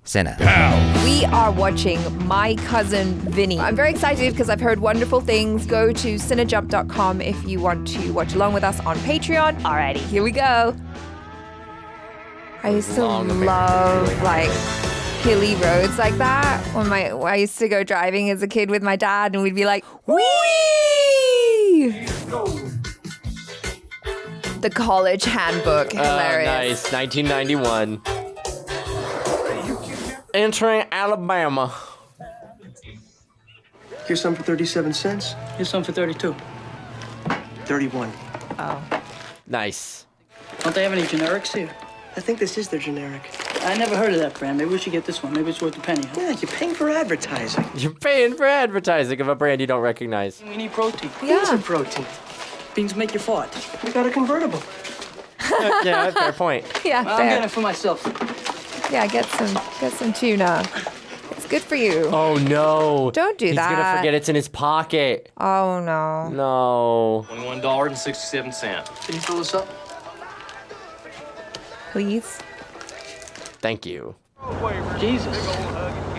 Cine. We are watching My Cousin Vinny. I'm very excited because I've heard wonderful things. Go to cinejump.com if you want to watch along with us on Patreon. Alrighty, here we go. I used to love like hilly roads like that. When I used to go driving as a kid with my dad and we'd be like, whee! The College Handbook. Hilarious. Nice. 1991. Entering Alabama. Here's some for 37 cents. Here's some for 32. 31. Oh. Nice. Don't they have any generics here? I think this is their generic. I never heard of that brand. Maybe we should get this one. Maybe it's worth a penny. Huh? Yeah, you're paying for advertising. You're paying for advertising of a brand you don't recognize. We need protein. Beans are protein. Beans make you fart. We got a convertible. Yeah, fair point. Yeah, Well, I'm fair. getting it for myself. Yeah, get some tuna. It's good for you. Oh no. Don't do He's that. gonna forget it's in his pocket. Oh no. No. $21.67. Can you fill this up? Please. Thank you. Jesus.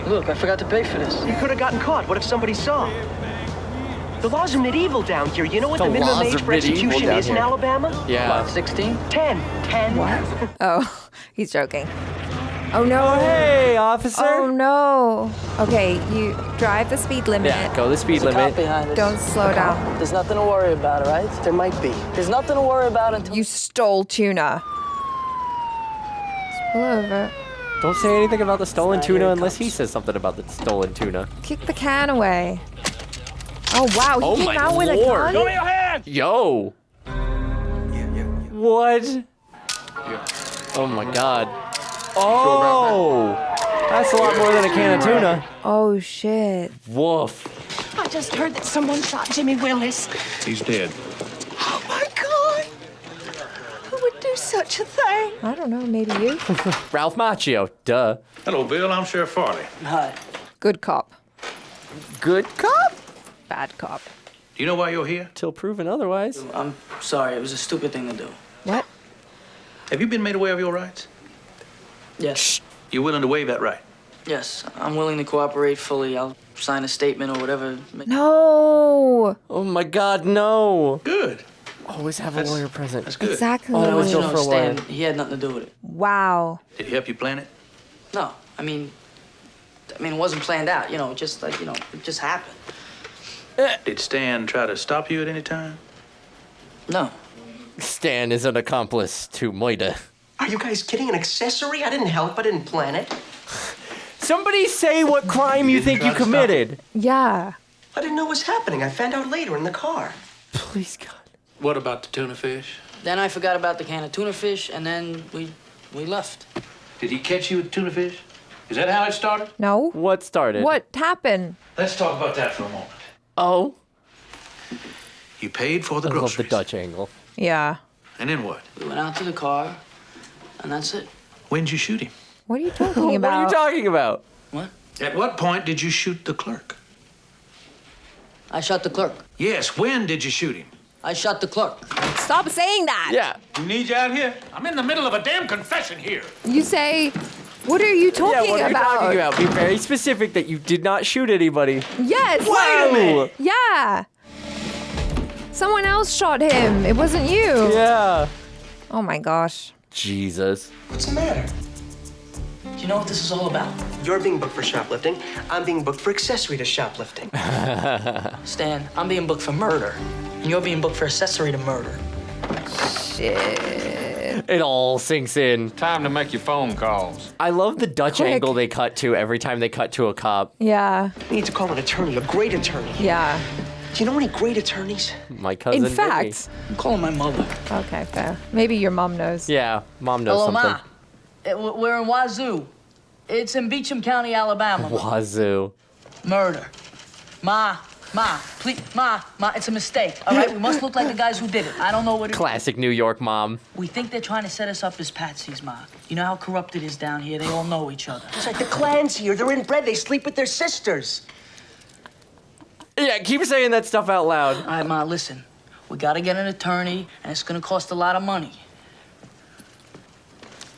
Look, I forgot to pay for this. You could have gotten caught. What if somebody saw? The laws are medieval down here. You know what the minimum laws age are for medieval execution down is in here. Alabama? Yeah. What, 16? 10. 10. What? Oh, he's joking. Oh no. Oh hey, officer. Oh no. Okay, you drive the speed limit. Yeah, go the speed There's a cop limit. behind us. Don't slow down. There's nothing to worry about, all right? There might be. There's nothing to worry about until... You stole tuna. Just pull over. Don't say anything about the stolen not tuna here, unless he cops. says something about the stolen tuna. Kick the can away. Oh wow, Oh he my came out with a Lord. gun? Yo. What? Oh my god. Oh! That's a lot more than a can of tuna. Oh shit. Woof. I just heard that someone shot Jimmy Willis. He's dead. Oh my God! Who would do such a thing? I don't know, maybe you? Ralph Macchio. Duh. Hello, Bill. I'm Sheriff Farley. Hi. Good cop. Good cop? Bad cop. Do you know why you're here? Till proven otherwise. I'm sorry. It was a stupid thing to do. What? Have you been made aware of your rights? Yes. You willing to waive that right? Yes. I'm willing to cooperate fully. I'll sign a statement or whatever. No. Oh my god, no. Good. Always have a lawyer present. That's good. Exactly. Oh, But I want it's you to go know, for a Stan, lawyer. he had nothing to do with it. Wow. Did he help you plan it? No. I mean, it wasn't planned out, just like, it just happened. Did Stan try to stop you at any time? No. Stan is an accomplice to murder. Are you guys kidding? An accessory? I didn't help. I didn't plan it. Somebody say what crime you think you committed. Yeah. I didn't know what was happening. I found out later in the car. Please, God. What about the tuna fish? Then I forgot about the can of tuna fish, and then we left. Did he catch you with tuna fish? Is that how it started? No. What started? What happened? Let's talk about that for a moment. Oh. You paid for the I love groceries. the Dutch angle. Yeah. And then what? We went out to the car, and that's it. When'd you shoot him? What are you talking What are about? you talking about? What? At what point did you shoot the clerk? I shot the clerk. Yes, when did you shoot him? I shot the clerk. Stop saying that. Yeah. We need you out here. I'm in the middle of a damn confession here. You say, what are you talking Yeah, what are you about? talking about? Be very specific that you did not shoot anybody. Yes. Wait a minute. Yeah. Someone else shot him. It wasn't you. Yeah. Oh my gosh. Jesus. What's the matter? Do you know what this is all about? You're being booked for shoplifting. I'm being booked for accessory to shoplifting. Stan, I'm being booked for murder, and you're being booked for accessory to murder. Shit. It all sinks in. Time to make your phone calls. I love the Dutch Quick. angle they cut to every time they cut to a cop. Yeah. We need to call an attorney, a great attorney. Yeah. Do you know any great attorneys? My cousin In Vinny. fact. I'm calling my mother. Okay, fair. Maybe your mom knows. Yeah, mom knows Hello, something. Ma. We're in Wazoo. It's in Beecham County, Alabama. Wazoo. Murder. Ma, please, Ma, it's a mistake, all right? We must look like the guys who did it. I don't know what it is. Classic New York mom. We think they're trying to set us up as patsies, Ma. You know how corrupt it is down here? They all know each other. It's like the clans here. They're inbred. They sleep with their sisters. Yeah, keep saying that stuff out loud. All right, Ma, listen. We gotta get an attorney, and it's gonna cost a lot of money.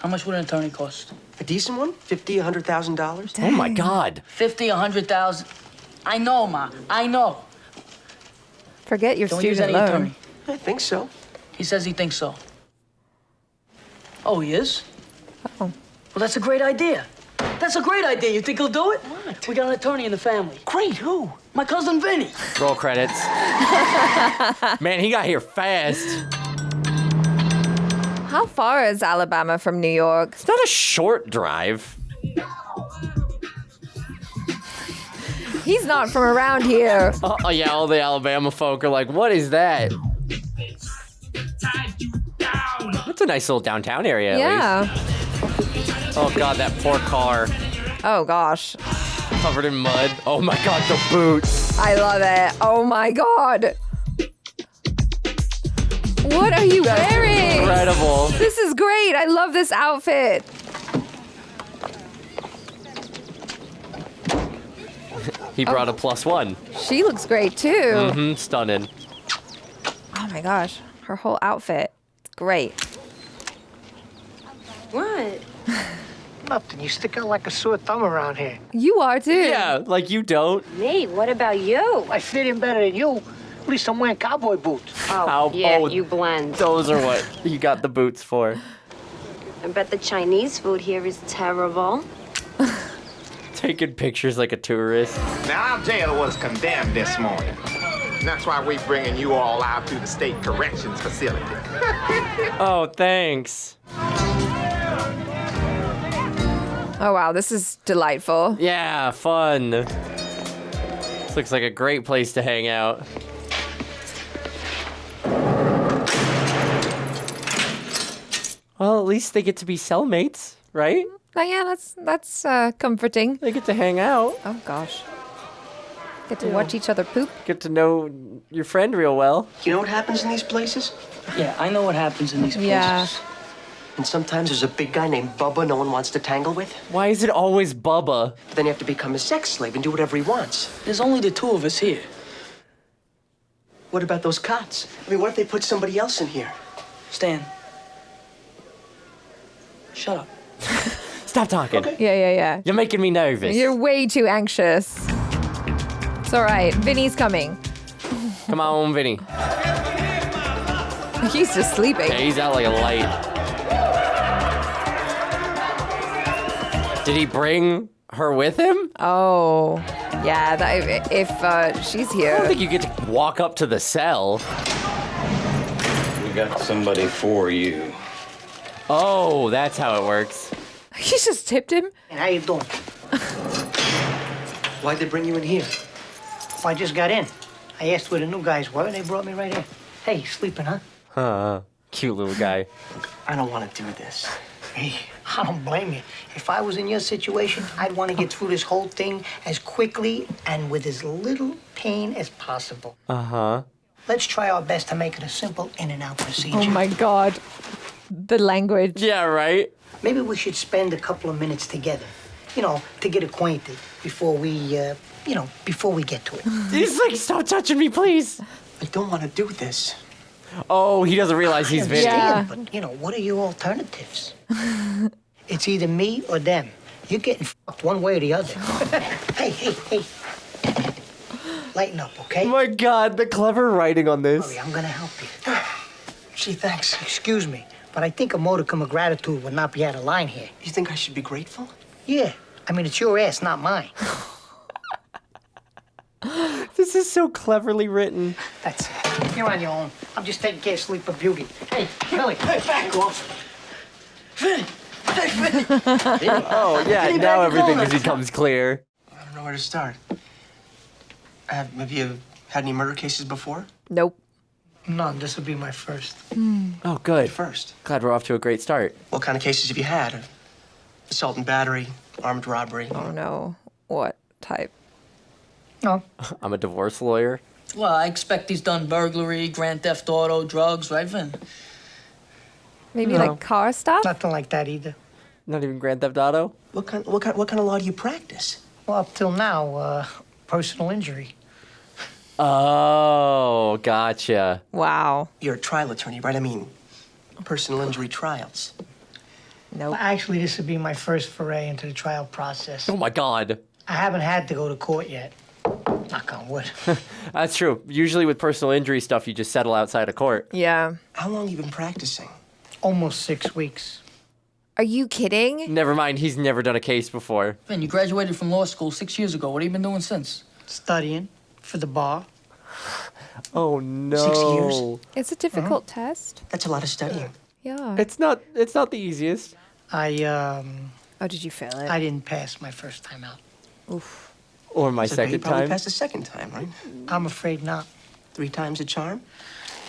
How much would an attorney cost? A decent one? $50,000, $100,000? Oh my God. 50, 100,000. I know, Ma. I know. Forget your Don't use student any loan. attorney. I think so. He says he thinks so. Oh, he is? Oh. Well, that's a great idea. That's a great idea. You think he'll do it? What? We got an attorney in the family. Great, who? My cousin Vinny. Roll credits. Man, he got here fast. How far is Alabama from New York? It's not a short drive. He's not from around here. Oh, yeah, all the Alabama folk are like, what is that? That's a nice little downtown area, at Yeah. least. Oh, God, that poor car. Oh, gosh. Covered in mud. Oh, my God, the boots. I love it. Oh, my God. What are you wearing? Incredible. This is great. I love this outfit. He brought a +1. She looks great, too. Mm-hmm, stunning. Oh, my gosh. Her whole outfit. It's great. What? Nothing. You stick out like a sore thumb around here. You are, too. Yeah, like you don't. Me? What about you? I fit in better than you. At least I'm wearing cowboy boots. How- Yeah, oh, you blend. Those are what you got the boots for. I bet the Chinese food here is terrible. Taking pictures like a tourist. Now, our jail was condemned this morning. That's why we're bringing you all out to the state corrections facility. Oh, thanks. Oh, wow. This is delightful. Yeah, fun. This looks like a great place to hang out. Well, at least they get to be cellmates, right? Oh, yeah, that's comforting. They get to hang out, Oh, gosh. Get to watch each other poop. get to know your friend real well. You know what happens in these places? Yeah, I know what happens in these places. Yeah. And sometimes there's a big guy named Bubba no one wants to tangle with. Why is it always Bubba? But then you have to become a sex slave and do whatever he wants. There's only the two of us here. What about those cots? I mean, what if they put somebody else in here? Stan. Shut up. Stop talking. Yeah. You're making me nervous. You're way too anxious. It's all right. Vinny's coming. Come on, Vinny. He's just sleeping. Yeah, he's out like a light. Did he bring her with him? Oh, yeah. If she's I don't here. think you get to walk up to the cell. We got somebody for you. Oh, that's how it works. He just tipped him. And how you doing? Why'd they bring you in here? I just got in. I asked where the new guys were, and they brought me right in. Hey, sleeping, huh? Cute little guy. I don't want to do this. Hey, I don't blame you. If I was in your situation, I'd want to get through this whole thing as quickly and with as little pain as possible. Uh-huh. Let's try our best to make it a simple in and out procedure. Oh my God. The language. Yeah, right? Maybe we should spend a couple of minutes together, you know, to get acquainted before we, before we get to it. He's like, stop touching me, please. I don't want to do this. Oh, he doesn't realize he's Vinny. Yeah. But, what are your alternatives? It's either me or them. You're getting fucked one way or the other. Hey. Lighten up, okay? Oh my God, the clever writing on this. Hurry, I'm gonna help you. Gee, thanks. Excuse me, but I think a modicum of gratitude would not be out of line here. You think I should be grateful? Yeah, I mean, it's your ass, not mine. This is so cleverly written. That's it. You're on your own. I'm just taking care of Sleeper Beauty. Hey, Billy. Hey, back off. Vinny! Hey, Vinny! Oh, yeah, Vinny, now back everything home. becomes clear. I don't know where to start. Have you had any murder cases before? Nope. No, this will be my first. Oh, good. First. Glad we're off to a great start. What kind of cases have you had? Assault and battery, armed robbery. Oh no. What type? No. I'm a divorce lawyer. Well, I expect he's done burglary, grand theft auto, drugs, right, Vin? Maybe No. like car stuff? Nothing like that either. Not even Grand Theft Auto? What kind of law do you practice? Well, up till now, personal injury. Oh, gotcha. Wow. You're a trial attorney, right? I mean, personal injury trials. Nope. Actually, this would be my first foray into the trial process. Oh my God. I haven't had to go to court yet. Knock on wood. That's true. Usually with personal injury stuff, you just settle outside of court. Yeah. How long you been practicing? Almost 6 weeks. Are you kidding? Never mind, he's never done a case before. Vin, you graduated from law school 6 years ago. What have you been doing since? Studying for the bar. Oh no. 6 years? It's a difficult test. That's a lot of studying. Yeah. It's not the easiest. Oh, did you fail it? I didn't pass my first time out. Oof. Or my So you second probably time. passed the second time, right? I'm afraid not. 3 times a charm?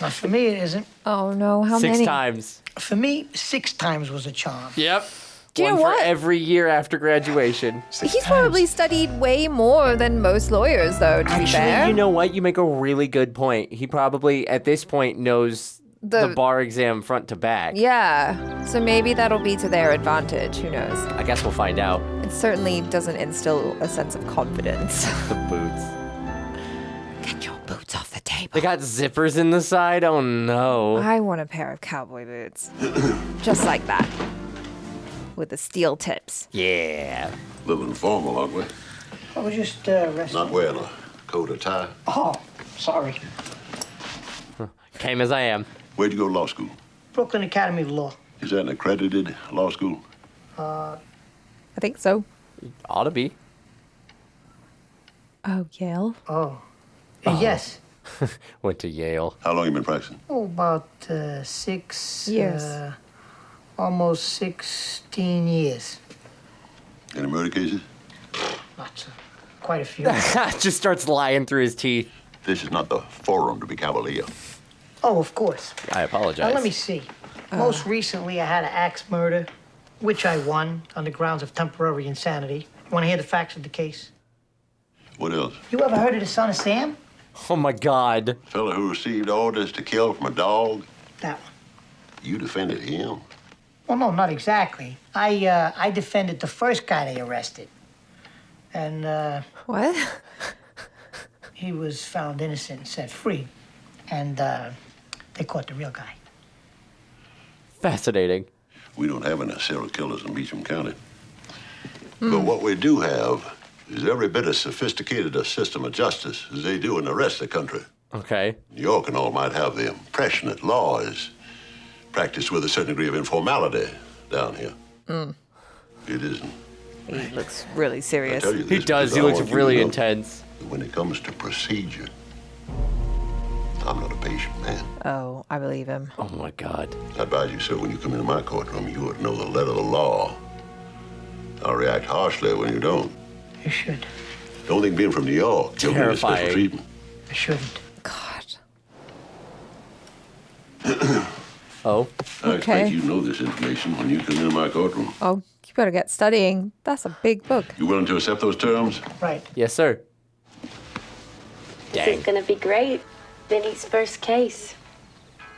Not for me, it isn't. Oh no, how 6 many? times. For me, 6 times was a charm. Yep. Do you One know what? for every year after graduation. He's probably studied way more than most lawyers, though, to be fair. Actually, you know what? You make a really good point. He probably, at this point, knows the bar exam front to back. Yeah. So maybe that'll be to their advantage. Who knows? I guess we'll find out. It certainly doesn't instill a sense of confidence. The boots. Get your boots off the table. They got zippers in the side? Oh no. I want a pair of cowboy boots. Just like that. With the steel tips. Yeah. A little informal, aren't we? I was just resting. Not wearing a coat or tie. Oh, sorry. Came as I am. Where'd you go to law school? Brooklyn Academy of Law. Is that an accredited law school? I think so. Ought to be. Oh, Yale? Oh. Yes. Went to Yale. How long you been practicing? Oh, about 6 Years. Almost 16 years. Any murder cases? Lots of, quite a few. Just starts lying through his teeth. This is not the forum to be cavalier. Oh, of course. I apologize. Now, let me see. Most recently, I had an axe murder, which I won on the grounds of temporary insanity. You want to hear the facts of the case? What else? You ever heard of the son of Sam? Oh my God. Fella who received orders to kill from a dog? That one. You defended him? Well, no, not exactly. I defended the first guy they arrested. And, What? he was found innocent and set free. And, they caught the real guy. Fascinating. We don't have any serial killers in Beecham County. But what we do have is every bit as sophisticated a system of justice as they do in the rest of the country. Okay. New York and all might have the impression that law is practiced with a certain degree of informality down here. It isn't. He looks really I serious. tell you He this does. because He I looks want you to really know intense. that when it comes to procedure, I'm not a patient man. Oh, I believe him. Oh my God. I advise you, sir, when you come into my courtroom, you ought to know the letter of the law. I'll react harshly when you don't. You should. Don't think being from New York, you'll get a special Terrifying. treatment. I shouldn't. God. Oh. I Okay. expect you know this information when you come into my courtroom. Oh, you better get studying. That's a big book. You willing to accept those terms? Right. Yes, sir. This Dang. is gonna be great. Vinny's first case.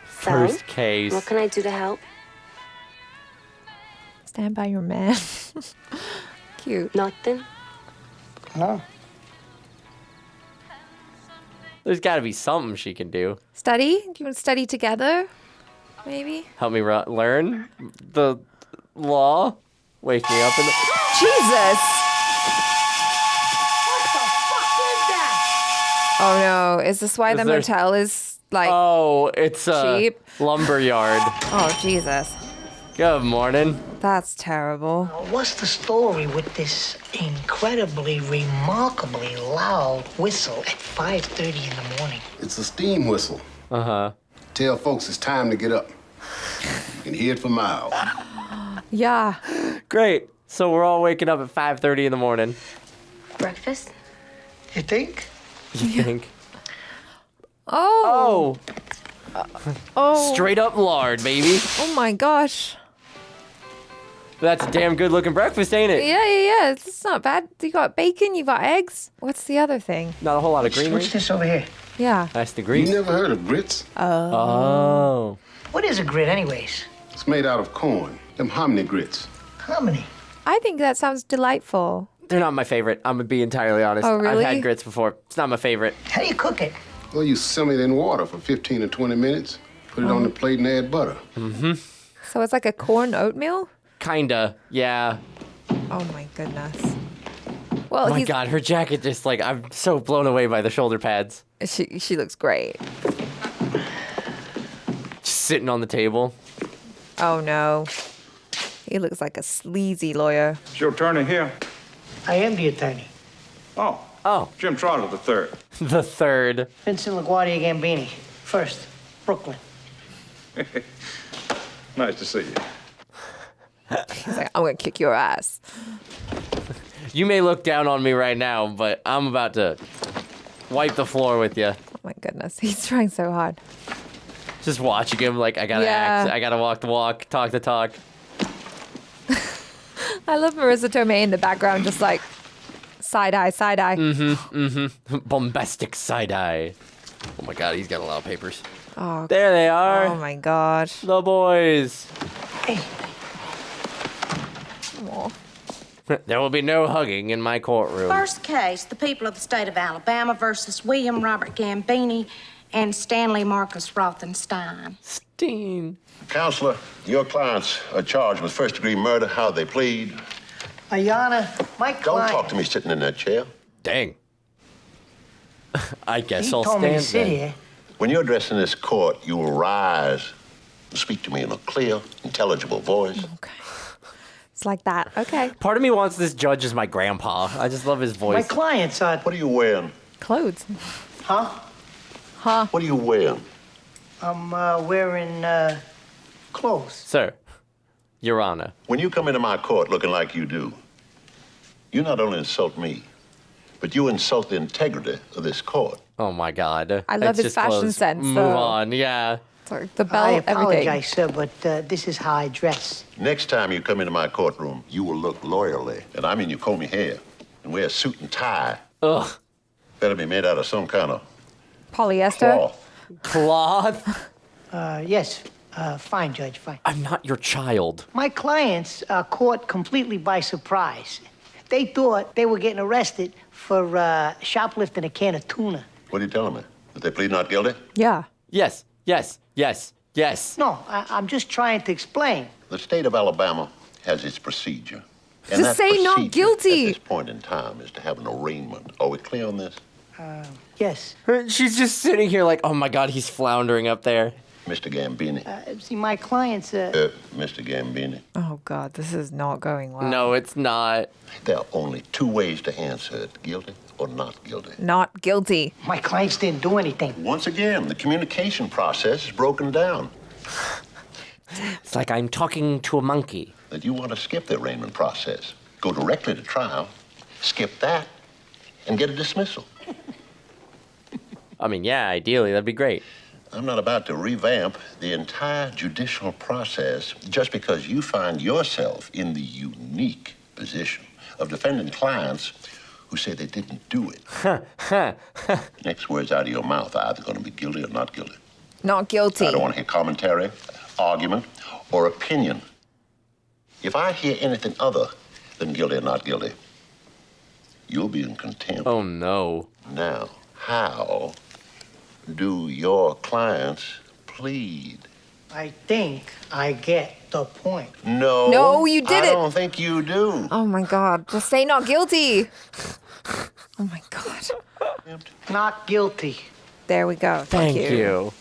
First case. What can I do to help? Stand by your man. Cute. Nothing. No. There's got to be something she can do. Study? Do you want to study together? Maybe? Help me learn the law. Wake me up in the... Jesus! Oh no, is this why Is the there- motel is like, Oh, it's a cheap? lumber yard. oh Jesus, Good morning. that's terrible. What's the story with this incredibly, remarkably loud whistle at 5:30 in the morning? It's a steam whistle. Uh-huh. Tell folks it's time to get up. You can hear it for miles. Yeah. Great. So we're all waking up at 5:30 in the morning. Breakfast? You think? You think? Oh. Oh, Oh. straight up lard, baby. Oh my gosh. That's a damn good looking breakfast, ain't it? Yeah. It's not bad. You got bacon. You got eggs. What's the other thing? Not a whole lot of greenery. What's this over here? Yeah. That's the You green. never heard of grits? Oh. What is a grit, anyways? It's made out of corn. Them hominy grits. How many? I think that sounds delightful. They're not my favorite. I'm gonna be entirely honest. Oh, really? I've had grits before. It's not my favorite. How do you cook it? Well, you simmer it in water for 15 to 20 minutes. Put it on the plate and add butter. So it's like a corn oatmeal? Kinda, yeah. Oh my goodness. Well, Oh my God, her jacket just like, I'm so blown away by the shoulder pads. She looks great. Just sitting on the table. Oh no. He looks like a sleazy lawyer. Is your attorney here? I am the attorney. Oh. Jim Trotter the third. The third. Vincent LaGuardia Gambini. First, Brooklyn. Nice to see you. He's like, I'm gonna kick your ass. You may look down on me right now, but I'm about to wipe the floor with you. Oh my goodness, he's trying so hard. Just watching him like, I gotta act, I gotta walk the walk, talk the talk. I love Marisa Tomei in the background, just like side eye, side eye. Bombastic side eye. Oh my God, he's got a lot of papers. Oh, there they are. Oh my God. The boys. Hey. Aw. There will be no hugging in my courtroom. First case, the people of the state of Alabama versus William Robert Gambini and Stanley Marcus Rothenstein. Steen. Counselor, your clients are charged with first-degree murder. How they plead? Your Honor, my Don't client... talk to me sitting in that chair. Dang. I guess He I'll told me to stand sit then. here. When you're addressing this court, you will rise and speak to me in a clear, intelligible voice. Okay. It's like that. Okay. Part of me wants this judge as my grandpa. I just love his voice. My clients are... What are you wearing? Clothes. Huh? Huh? What are you wearing? I'm wearing clothes. Sir, Your Honor. When you come into my court looking like you do, you not only insult me, but you insult the integrity of this court. Oh my God. I love It's his just fashion clothes. sense, Move though. on, yeah. Sorry, the I belt, everything. apologize, sir, but this is how I dress. Next time you come into my courtroom, you will look lawyerly. And I mean you comb your hair and wear a suit and tie. Ugh. Better be made out of some kind of Polyester. cloth. Yes, fine, Judge, fine. I'm not your child. My clients are caught completely by surprise. They thought they were getting arrested for shoplifting a can of tuna. What are you telling me? That they plead not guilty? Yeah. Yes, yes, yes, yes. No, I'm just trying to explain. The state of Alabama has its procedure. And Just that say not procedure guilty. At this point in time is to have an arraignment. Are we clear on this? Yes. She's just sitting here like, oh my God, he's floundering up there. Mr. Gambini. See, my clients... Mr. Gambini. Oh God, this is not going well. No, it's not. There are only two ways to answer it, guilty or not guilty. Not guilty. My clients didn't do anything. Once again, the communication process is broken down. It's like I'm talking to a monkey. That you want to skip the arraignment process, go directly to trial, skip that, and get a dismissal. I mean, yeah, ideally, that'd be great. I'm not about to revamp the entire judicial process just because you find yourself in the unique position of defending clients who say they didn't do it. Next words out of your mouth are either going to be guilty or not guilty. Not guilty. I don't want to hear commentary, argument, or opinion. If I hear anything other than guilty or not guilty, you'll be in contempt. Oh, no. Now, how do your clients plead? I think I get the point. No. No, you didn't. I don't think you do. Oh my God, just say not guilty. Oh my God. Not guilty. There we go. Thank you.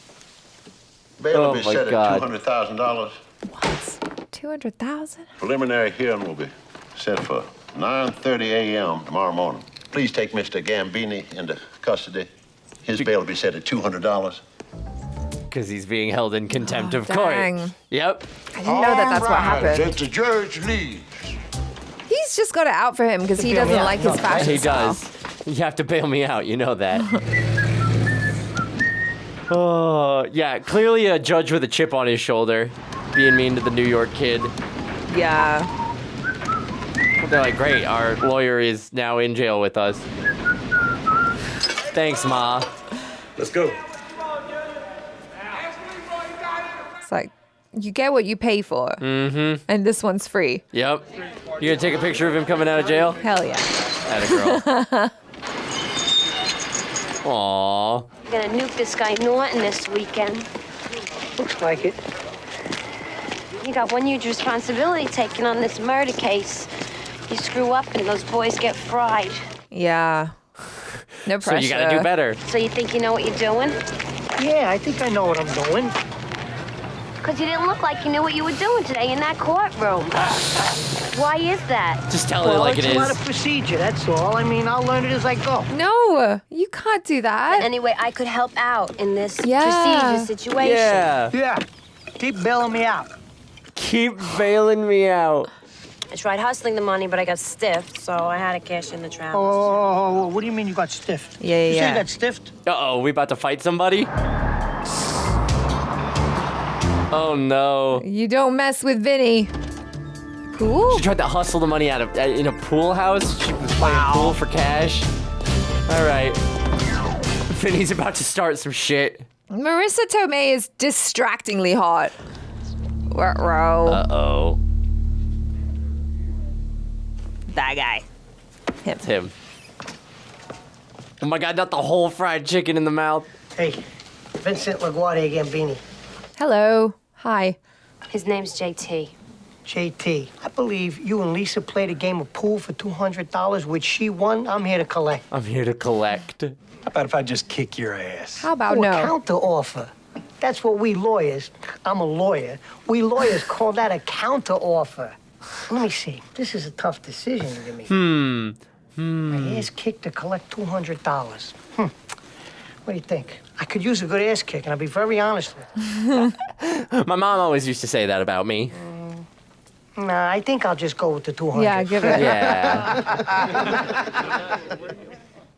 Bail will Oh, be my set God. at $200,000. What? 200,000? Preliminary hearing will be set for 9:30 a.m. tomorrow morning. Please take Mr. Gambini into custody. His bail will be set at $200. Because he's being held in contempt of dang. court. Yep. I didn't know that that's what happened. Let the judge leave. He's just got it out for him because he Bail me doesn't out. like his No, fashion He style. does. You have to bail me out. You know that. Oh, yeah. Clearly a judge with a chip on his shoulder being mean to the New York kid. Yeah. They're like, great, our lawyer is now in jail with us. Thanks, Ma. Let's go. It's like, you get what you pay for. Mm-hmm. And this one's free. Yep. You gonna take a picture of him coming out of jail? Hell yeah. Atta girl. Aww. We're gonna nuke this guy Norton this weekend. Looks like it. You got one huge responsibility taking on this murder case. You screw up and those boys get fried. Yeah. No pressure. So you gotta do better. So you think you know what you're doing? Yeah, I think I know what I'm doing. Because you didn't look like you knew what you were doing today in that courtroom. Why is that? Just tell it like it it's is. a lot of procedure, that's all. I mean, I'll learn it as I go. No, you can't do that. Anyway, I could help out in this Yeah. procedure situation. Yeah. Keep bailing me out. Keep bailing me out. I tried hustling the money, but I got stiffed, so I had to cash in the travel. Oh, what do you mean you got stiffed? Yeah, You say yeah. you got stiffed? Uh-oh, we about to fight somebody? Oh, no. You don't mess with Vinny. Pool? She tried to hustle the money out of in a pool house. She was playing pool for cash. All right. Vinny's about to start some shit. Marisa Tomei is distractingly hot. Ruh-roh. Uh-oh. That guy. It's him. Oh my God, not the whole fried chicken in the mouth. Hey, Vincent LaGuardia Gambini. Hello. Hi. His name's JT. JT, I believe you and Lisa played a game of pool for $200, which she won. I'm here to collect. I'm here to collect. How about if I just kick your ass? How about A no? counter offer. That's what we lawyers, I'm a lawyer, we lawyers call that a counter offer. Let me see. This is a tough decision to me. My ass kick to collect $200. What do you think? I could use a good ass kick, and I'll be very honest with you. My mom always used to say that about me. Nah, I think I'll just go with the 200. Yeah, give it. Yeah.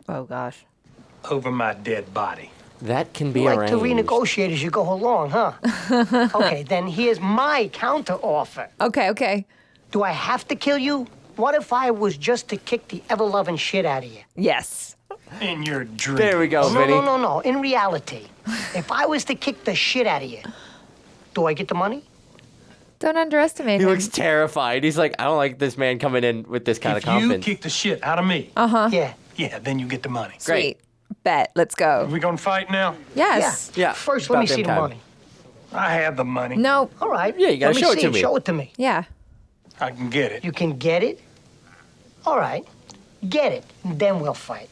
Oh, gosh. Over my dead body. That can be You like arranged. to renegotiate as you go along, huh? Okay, then here's my counter offer. Okay. Do I have to kill you? What if I was just to kick the ever-loving shit out of you? Yes. In your dream. There we go, Vinny. No. In reality, if I was to kick the shit out of you, do I get the money? Don't underestimate He him. looks terrified. He's like, I don't like this man coming in with this kind of If you confidence. kick the shit out of me, Yeah. yeah, then you get the money. Sweet. Bet. Let's go. Are we gonna fight now? Yes. Yeah. First, about let me damn see the time. money. I have the money. No. All right. Yeah, you gotta Let show me it see to me. Show it to me. Yeah. I can get it. You can get it? All right. Get it. Then we'll fight.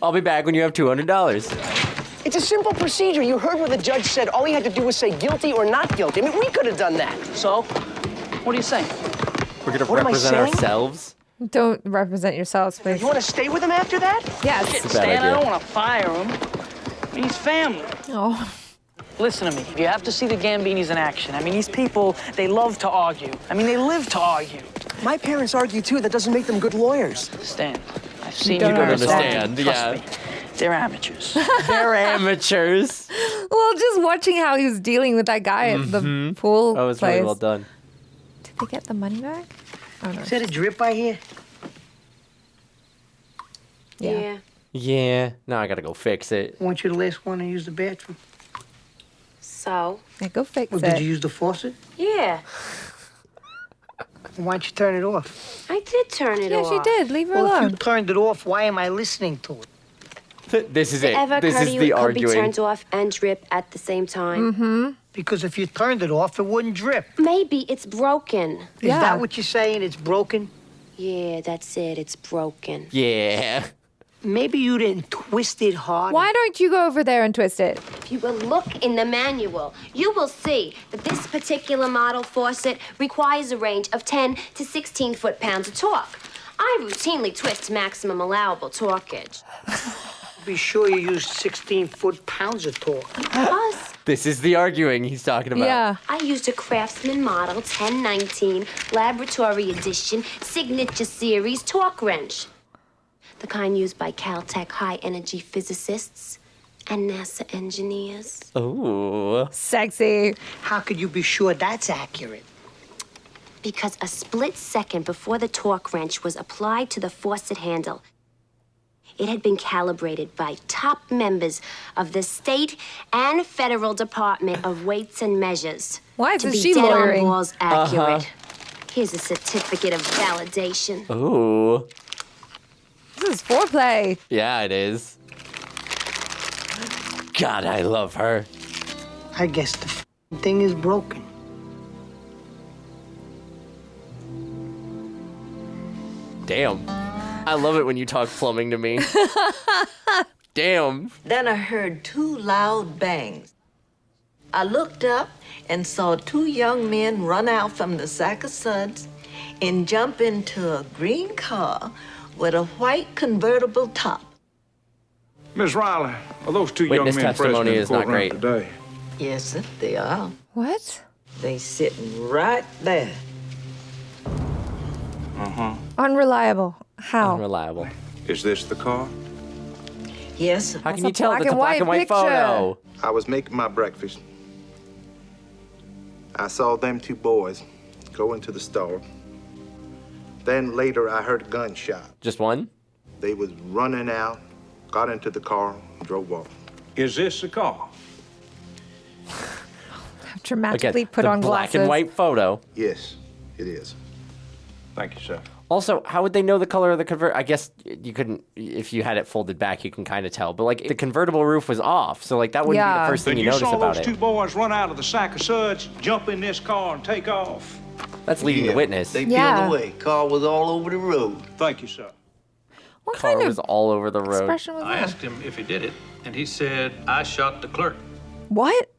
I'll be back when you have $200. It's a simple procedure. You heard what the judge said. All he had to do was say guilty or not guilty. I mean, we could have done that. So, what are you saying? We're gonna What am I represent saying? ourselves. Don't represent yourselves, please. You want to stay with him after that? Yes. It's a bad Stan, I idea. don't want to fire him. I mean, he's family. Oh. Listen to me. You have to see the Gambinis in action. I mean, these people, they love to argue. I mean, they live to argue. My parents argue, too. That doesn't make them good lawyers. Stan, I've seen don't you guys understand, argue. Trust yeah. me. They're amateurs. They're amateurs. Well, just watching how he was dealing with that guy at the pool That was place. really well done. Did they get the money back? Oh, no. Is that a drip I hear? Yeah. Yeah. Now I gotta go fix it. I want you the last one to use the bathroom. So? Yeah, go fix Well, it. did you use the faucet? Yeah. Why don't you turn it off? I did turn it Yeah, off. she did. Leave her Well, if alone. you turned it off, why am I listening to it? This is it. Ever This occur is to you the it could be arguing. turned off and drip at the same time? Because if you turned it off, it wouldn't drip. Maybe it's broken. Is Yeah. that what you're saying? It's broken? Yeah, that's it. It's broken. Yeah. Maybe you didn't twist it hard. Why don't you go over there and twist it? If you will look in the manual, you will see that this particular model faucet requires a range of 10 to 16 foot-pounds of torque. I routinely twist to maximum allowable torquage. Be sure you used 16 foot-pounds of torque. Plus, This is the arguing he's talking about. Yeah. I used a Craftsman Model 1019 Laboratory Edition Signature Series torque wrench. The kind used by Caltech high-energy physicists and NASA engineers. Ooh. Sexy. How could you be sure that's accurate? Because a split second before the torque wrench was applied to the faucet handle, it had been calibrated by top members of the state and federal Department of Weights and Measures. Why to is be she dead lawyering? on balls accurate. Here's a certificate of validation. Ooh. This is foreplay. Yeah, it is. God, I love her. I guess the thing is broken. Damn. I love it when you talk plumbing to me. Damn. Then I heard 2 loud bangs. I looked up and saw 2 young men run out from the sack of suds and jump into a green car with a white convertible top. Miss Riley, are those 2 Witness young men present testimony in the is not courtroom great. today? Yes, sir, they are. What? They sitting right there. Uh-huh. Unreliable. How? Unreliable. Is this the car? Yes, sir. How can That's you a tell if black it's a and black white and white picture. photo? I was making my breakfast. I saw them 2 boys go into the store. Then later I heard a gunshot. Just one? They was running out, got into the car, drove off. Is this the car? Dramatically Again, put the on black glasses. and white photo. Yes, it is. Thank you, sir. Also, how would they know the color of the convert? I guess you couldn't, if you had it folded back, you can kind of tell. But like the convertible roof was off, so like that wouldn't be the first thing Then you notice saw about those it. 2 boys run out of the sack of suds, jump in this car, and take off. That's leading the witness. They peeled away. Car was all over the road. Thank you, sir. What Car kind of was all over the road. expression was I that? asked him if he did it, and he said, I shot the clerk. What?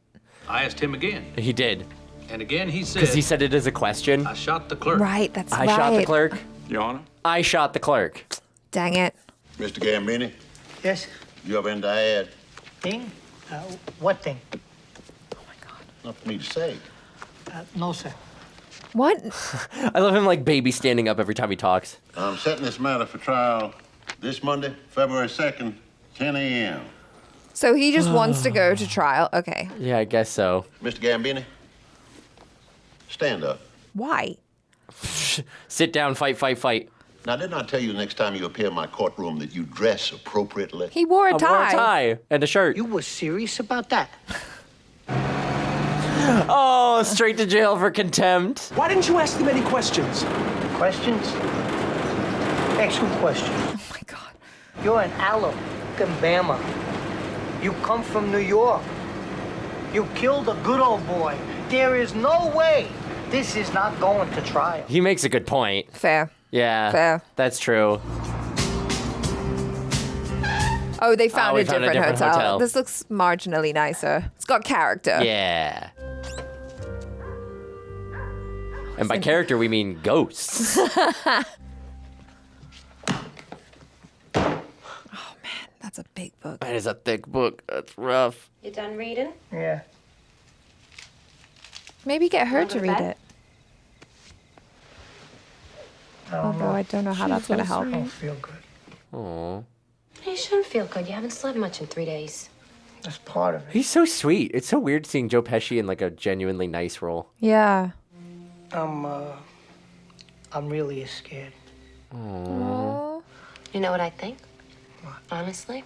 I asked him again, He did. and again he said, Because he said it as a question. I shot the clerk. Right, that's I right. shot the clerk. Your Honor? I shot the clerk. Dang it. Mr. Gambini, Yes, you have anything to add? thing? What thing? Not for me to say. No, sir. What? I love him like baby standing up every time he talks. I'm setting this matter for trial this Monday, February 2nd, 10 a.m. So he just wants to go to trial. Okay. Yeah, I guess so. Mr. Gambini, stand up. Why? Sit down, fight, fight, fight. Now, didn't I tell you the next time you appear in my courtroom that you dress appropriately? He wore a I tie. wore a tie and a shirt. You were serious about that? Oh, straight to jail for contempt. Why didn't you ask them any questions? Questions? Actual questions. Oh my God. You're an Alabama. You come from New York. You killed a good old boy. There is no way this is not going to trial. He makes a good point. Fair. Yeah. Fair. That's true. Oh, they found, we a, found different hotel. This looks marginally nicer. It's got character. Yeah. And by character, we mean ghosts. That's a big book. That is a thick book. That's rough. You done reading? Yeah. Maybe get her Wanna to go to read bed? it. Although I don't know how that's going to help. I don't feel good. Aw. You shouldn't feel good. You haven't slept much in 3 days. That's part of it. He's so sweet. It's so weird seeing Joe Pesci in like a genuinely nice role. Yeah. I'm really scared. You know what I think? Honestly?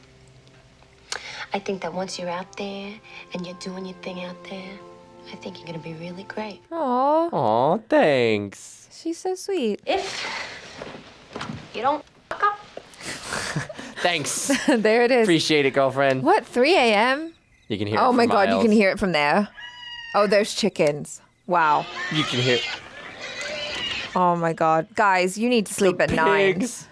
I think that once you're out there and you're doing your thing out there, I think you're gonna be really great. Aw. Aw, thanks. She's so sweet. If you don't fuck up. Thanks. There it is. Appreciate it, girlfriend. What, 3 a.m.? You can hear it Oh from my God, you miles. can hear it from there. Oh, there's chickens. Wow. You can hear Oh my God. Guys, you need to sleep at 9. pigs.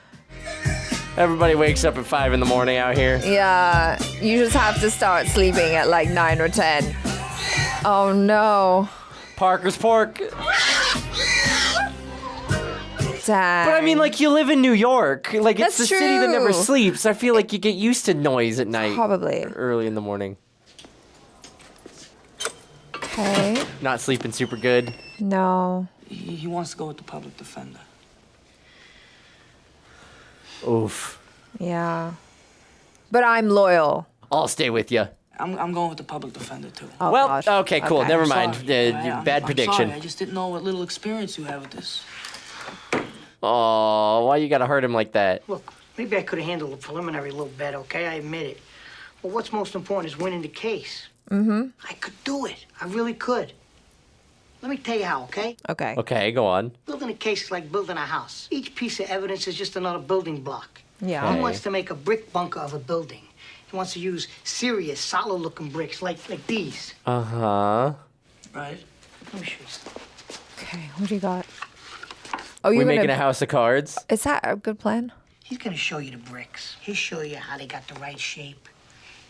Everybody wakes up at 5 in the morning out here. Yeah, you just have to start sleeping at like 9 or 10. Oh no. Parker's pork. Dang. But I mean, like, you live in New York. Like, it's That's the city that never true. sleeps. I feel like you get used to noise at night. Probably. Early in the morning. Okay. Not sleeping super good. No. He wants to go with the public defender. Oof. Yeah. But I'm loyal. I'll stay with you. I'm going with the public defender too. Oh, well, gosh. okay, cool. Okay. Never I'm mind. sorry. I'm Bad prediction. sorry. I just didn't know what little experience you have with this. Oh, why you gotta hurt him like that? Look, maybe I could have handled the preliminary a little better, okay? I admit it. But what's most important is winning the case. Mm-hmm. I could do it. I really could. Let me tell you how, okay? Okay. Okay, go on. Building a case is like building a house. Each piece of evidence is just another building block. Yeah. Who wants to make a brick bunker of a building? He wants to use serious, solid-looking bricks like these. Uh-huh. Right. Let me show you something. Okay, what do you got? Oh, We you're making gonna... a house of cards? Is that a good plan? He's gonna show you the bricks. He'll show you how they got the right shape.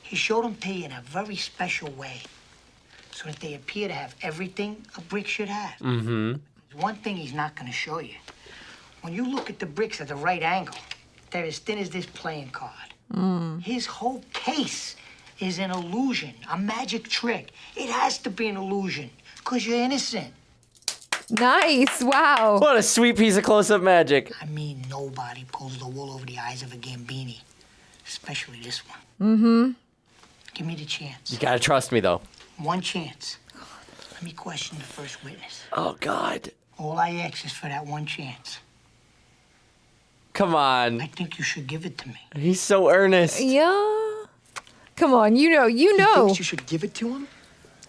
He showed them to you in a very special way, so that they appear to have everything a brick should have. Mm-hmm. There's one thing he's not gonna show you. When you look at the bricks at the right angle, they're as thin as this playing card. His whole case is an illusion, a magic trick. It has to be an illusion, because you're innocent. Nice. Wow. What a sweet piece of close-up magic. I mean, nobody pulls the wool over the eyes of a Gambini, especially this one. Mm-hmm. Give me the chance. You gotta trust me, though. One chance. Let me question the first witness. Oh, God. All I ask is for that one chance. Come on. I think you should give it to me. He's so earnest. Yeah. Come on, you know. He thinks you should give it to him?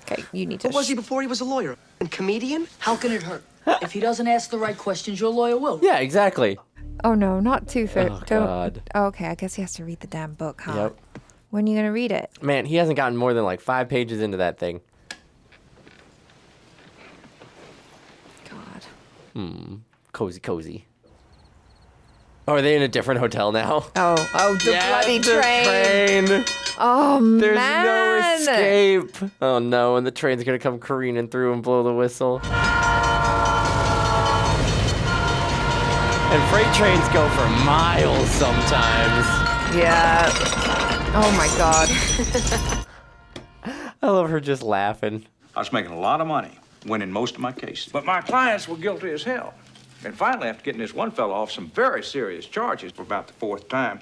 Okay, you need to... What was he before he was a lawyer? A comedian? How can it hurt? If he doesn't ask the right questions, your lawyer will. Yeah, exactly. Oh, no, not two-thirds. Oh, God. Okay, I guess he has to read the damn book, huh? Yep. When are you going to read it? Man, he hasn't gotten more than like 5 pages into that thing. God. Cozy. Oh, are they in a different hotel now? Oh, the bloody the train. Oh, There's man. no escape. Oh, no, and the train's gonna come careening through and blow the whistle. And freight trains go for miles sometimes. Yeah. Oh, my God. I love her just laughing. I was making a lot of money, winning most of my cases. But my clients were guilty as hell. And finally, after getting this one fellow off some very serious charges for about the 4th time,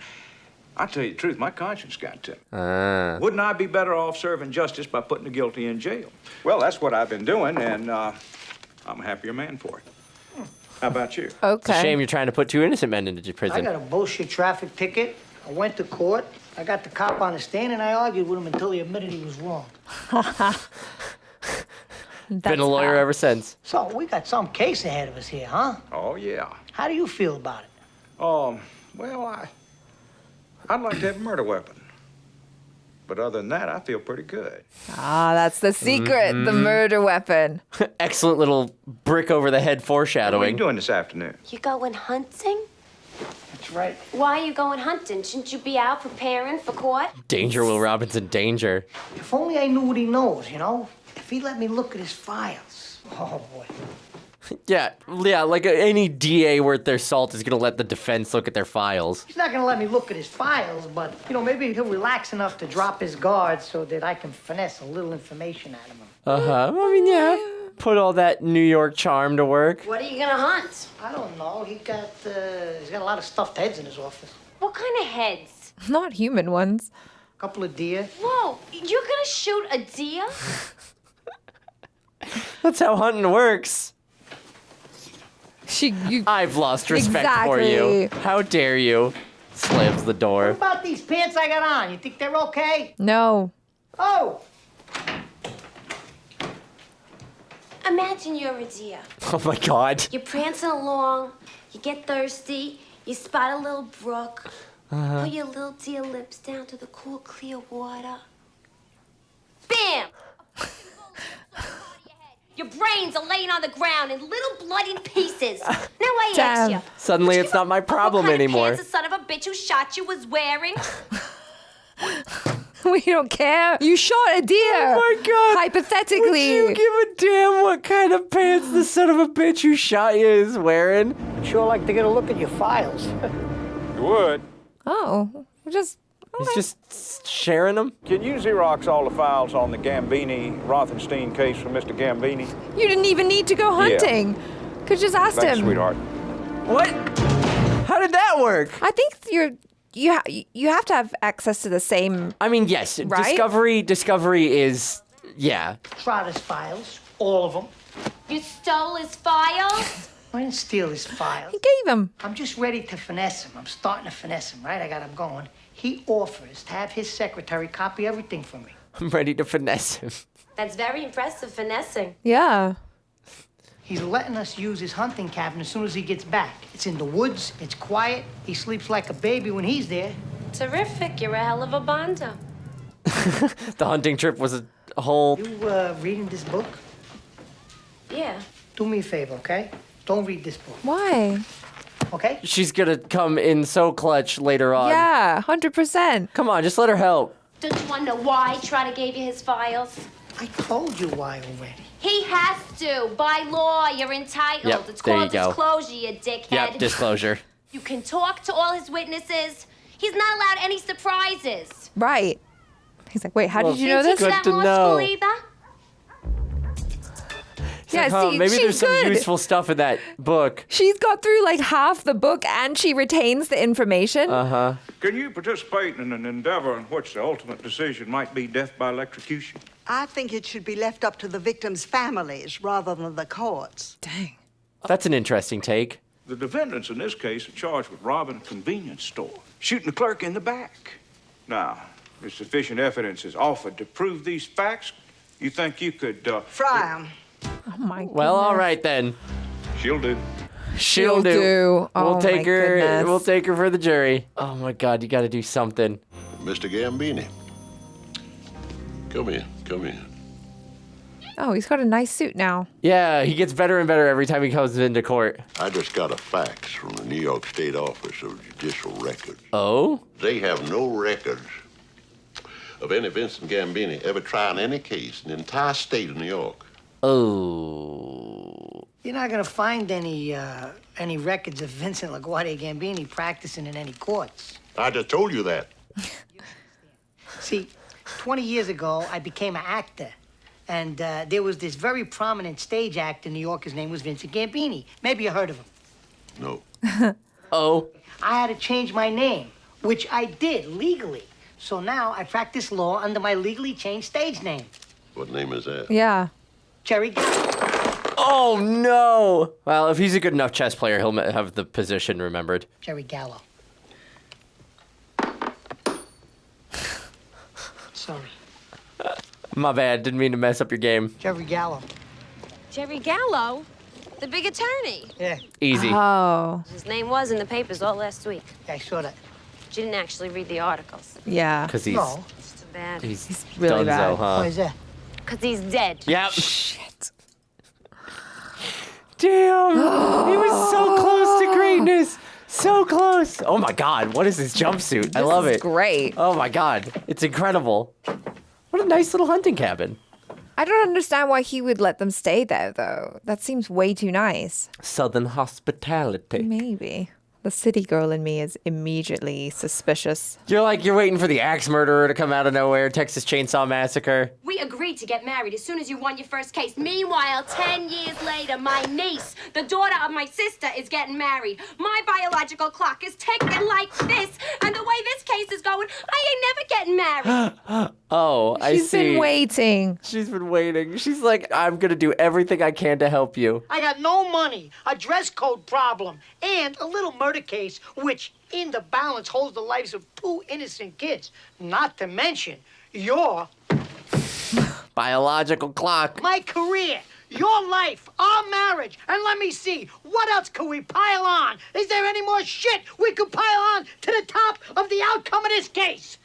I tell you the truth, my conscience got to me. Wouldn't I be better off serving justice by putting the guilty in jail? Well, that's what I've been doing, and I'm a happier man for it. How about you? It's a shame you're trying to put 2 innocent men into I prison. got a bullshit traffic ticket. I went to court. I got the cop on the stand, and I argued with him until he admitted he was wrong. Been a lawyer ever since. So we got some case ahead of us here, huh? Oh, yeah. How do you feel about it? Well, I'd like to have a murder weapon. But other than that, I feel pretty good. Ah, that's the secret, the murder weapon. Excellent little brick over the head foreshadowing. What are you doing this afternoon? You going hunting? That's right. Why are you going hunting? Shouldn't you be out preparing for court? Danger, Will Robinson, danger. If only I knew what he knows, you know? If he let me look at his files. Oh, boy. Yeah, like any DA worth their salt is gonna let the defense look at their files. He's not gonna let me look at his files, but, you know, maybe he'll relax enough to drop his guard so that I can finesse a little information out of him. Uh-huh. I mean, yeah. Put all that New York charm to work. What are you gonna hunt? I don't know. He's got a lot of stuffed heads in his office. What kind of heads? Not human ones. A couple of deer. Whoa, you're gonna shoot a deer? That's how hunting works. You I've lost respect for you. How dare you? Slams the door. What about these pants I got on? You think they're okay? No. Oh! Imagine you're a deer. Oh my God. You're prancing along, you get thirsty, you spot a little brook, put your little deer lips down to the cool, clear water. Bam! Your brains are laying on the ground in little bloody pieces. Now I ask you. Suddenly it's not my problem what kind anymore. of pants the son of a bitch who shot you was wearing? We don't care. You shot a deer. Oh my God. Hypothetically. Would you give a damn what kind of pants the son of a bitch who shot you is wearing? I'd sure like to get a look at your files. You would. Oh, just... He's just sharing them? Can you Xerox all the files on the Gambini-Rothenstein case for Mr. Gambini? You didn't even need to go hunting. Could just ask Thanks, him. sweetheart. What? How did that work? I think you have to have access to the same. I mean, yes. Right? Discovery is, yeah. Trotter's files, all of them. You stole his files? I didn't steal his files. He gave him. I'm just ready to finesse him. I'm starting to finesse him, right? I got him going. He offers to have his secretary copy everything for me. I'm ready to finesse him. That's very impressive finessing. Yeah. He's letting us use his hunting cabin as soon as he gets back. It's in the woods. It's quiet. He sleeps like a baby when he's there. Terrific. You're a hell of a bondo. The hunting trip was a whole... You reading this book? Yeah. Do me a favor, okay? Don't read this book. Why? Okay? She's gonna come in so clutch later on. Yeah, 100%. Come on, just let her help. Don't you want to know why Trotter gave you his files? I told you why already. He has to. By law, you're entitled. Yep, It's there you called go. disclosure, you dickhead. Yep, disclosure. You can talk to all his witnesses. He's not allowed any surprises. Right. He's like, wait, how Well, did you know this? good That to law know. school either? Yeah, Like, see, maybe she's there's some good. useful stuff in that book. She's got through like half the book and she retains the information. Uh-huh. Can you participate in an endeavor in which the ultimate decision might be death by electrocution? I think it should be left up to the victims' families rather than the courts. Dang. That's an interesting take. The defendants in this case are charged with robbing a convenience store, shooting the clerk in the back. Now, if sufficient evidence is offered to prove these facts, you think you could, Fry 'em. Oh my Well, all right then. She'll do. She'll do. Oh, We'll take my her. goodness. We'll take her for the jury. Oh my God, you got to do something. Mr. Gambini. Come here, come here. Oh, he's got a nice suit now. Yeah, he gets better and better every time he comes into court. I just got a fax from the New York State Office of Judicial Records. Oh? They have no records of any Vincent Gambini ever trying any case in the entire state of New York. Oh. You're not gonna find any records of Vincent LaGuardia Gambini practicing in any courts. I just told you that. See, 20 years ago, I became an actor. And there was this very prominent stage actor in New York. His name was Vincent Gambini. Maybe you heard of him. No. Oh. I had to change my name, which I did legally. So now I practice law under my legally changed stage name. What name is that? Yeah. Jerry Gallo. Oh, no. Well, if he's a good enough chess player, he'll have the position remembered. Jerry Gallo. Sorry. My bad. Didn't mean to mess up your game. Jerry Gallo. Jerry Gallo, the big attorney. Yeah. Easy. Oh. His name was in the papers all last week. Yeah, I saw that. But you didn't actually read the articles. Yeah. Because he's... No. It's too bad. He's really donezo, bad. huh? Why is that? Because he's dead. Yep. Shit. Damn. He was so close to greatness. So close. Oh, my God. What is this jumpsuit? I love This is it. great. Oh, my God. It's incredible. What a nice little hunting cabin. I don't understand why he would let them stay there, though. That seems way too nice. Southern hospitality. Maybe. The city girl in me is immediately suspicious. You're waiting for the axe murderer to come out of nowhere, Texas Chainsaw Massacre. We agreed to get married as soon as you won your first case. Meanwhile, 10 years later, my niece, the daughter of my sister, is getting married. My biological clock is ticking like this, and the way this case is going, I ain't never getting married. Oh, I see. She's been waiting. She's been waiting. She's like, I'm going to do everything I can to help you. I got no money, a dress code problem, and a little murder case, which in the balance holds the lives of 2 innocent kids. Not to mention your Biological clock. my career, your life, our marriage, and let me see, what else could we pile on? Is there any more shit we could pile on to the top of the outcome of this case?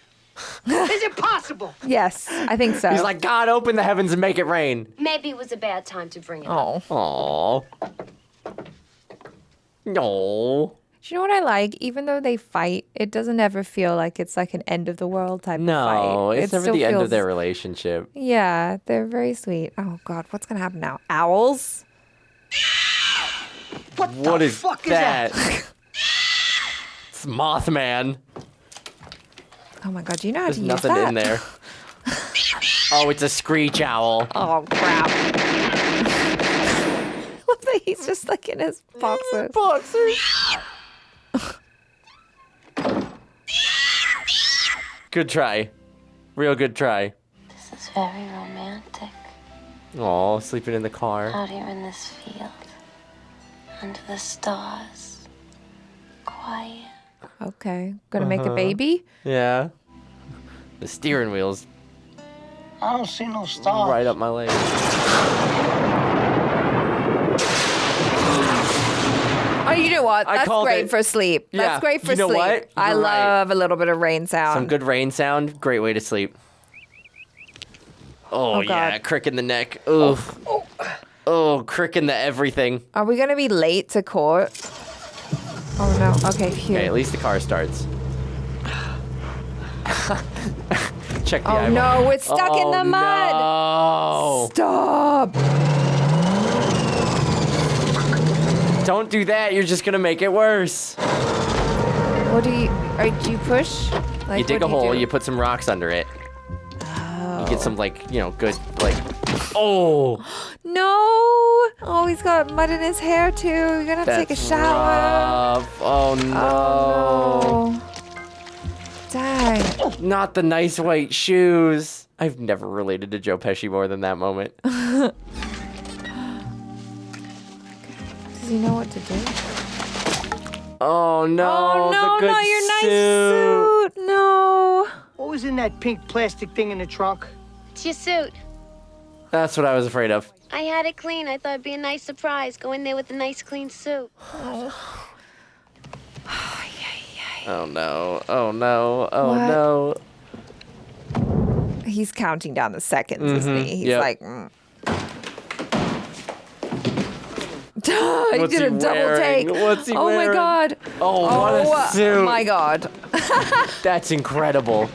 Is it possible? Yes, I think so. He's like, God, open the heavens and make it rain. Maybe it was a bad time to bring it up. Oh. Aw. No. Do you know what I like? Even though they fight, it doesn't ever feel like it's like an end of the world type of No, fight. it's It never still the end of feels- their relationship. Yeah, they're very sweet. Oh, God, what's going to happen now? Owls? What the is fuck is that? that? It's Mothman. Oh, my God, do you know how There's to use nothing that? in there. Oh, it's a screech owl. Oh, crap. Look that he's just like in his boxers. Good try. Real good try. This is very romantic. Aw, sleeping in the car. Out here in this field. Under the stars. Quiet. Okay, gonna make a Uh-huh. baby? Yeah. The steering wheel's I don't see no stars. right up my leg. Are you know what? I That's called great it. for sleep. Yeah, That's great for you know sleep. what? I You're right. love a little bit of rain sound. Some good rain sound. Great way to sleep. Oh, yeah. God. Crick in the neck. Oof. Oh, crick in the everything. Are we going to be late to court? Oh, no. Okay, phew. Okay, at least the car starts. Check the Oh, eyeball. no. We're stuck in the mud. No. Stop. Don't do that. You're just going to make it worse. What do you push? Like, You dig what a do hole, do? you put some rocks under it. Oh. You get some, like, good, like... Oh! No. Oh, he's got mud in his hair, too. You're going to have to take a shower. Rough. Oh, no. Oh, no. Dang. Not the nice white shoes. I've never related to Joe Pesci more than that moment. Does he know what to do? Oh, no. Oh, no, the good not your nice suit. suit. No. What was in that pink plastic thing in the trunk? It's your suit. That's what I was afraid of. I had it clean. I thought it'd be a nice surprise. Go in there with a nice clean suit. Oh, no. Oh, no. Oh, What? no. He's counting down the seconds, isn't he? He's Yep. like, he What's did a he double wearing? take. What's he oh wearing? my God. Oh, what a suit. My God. That's incredible.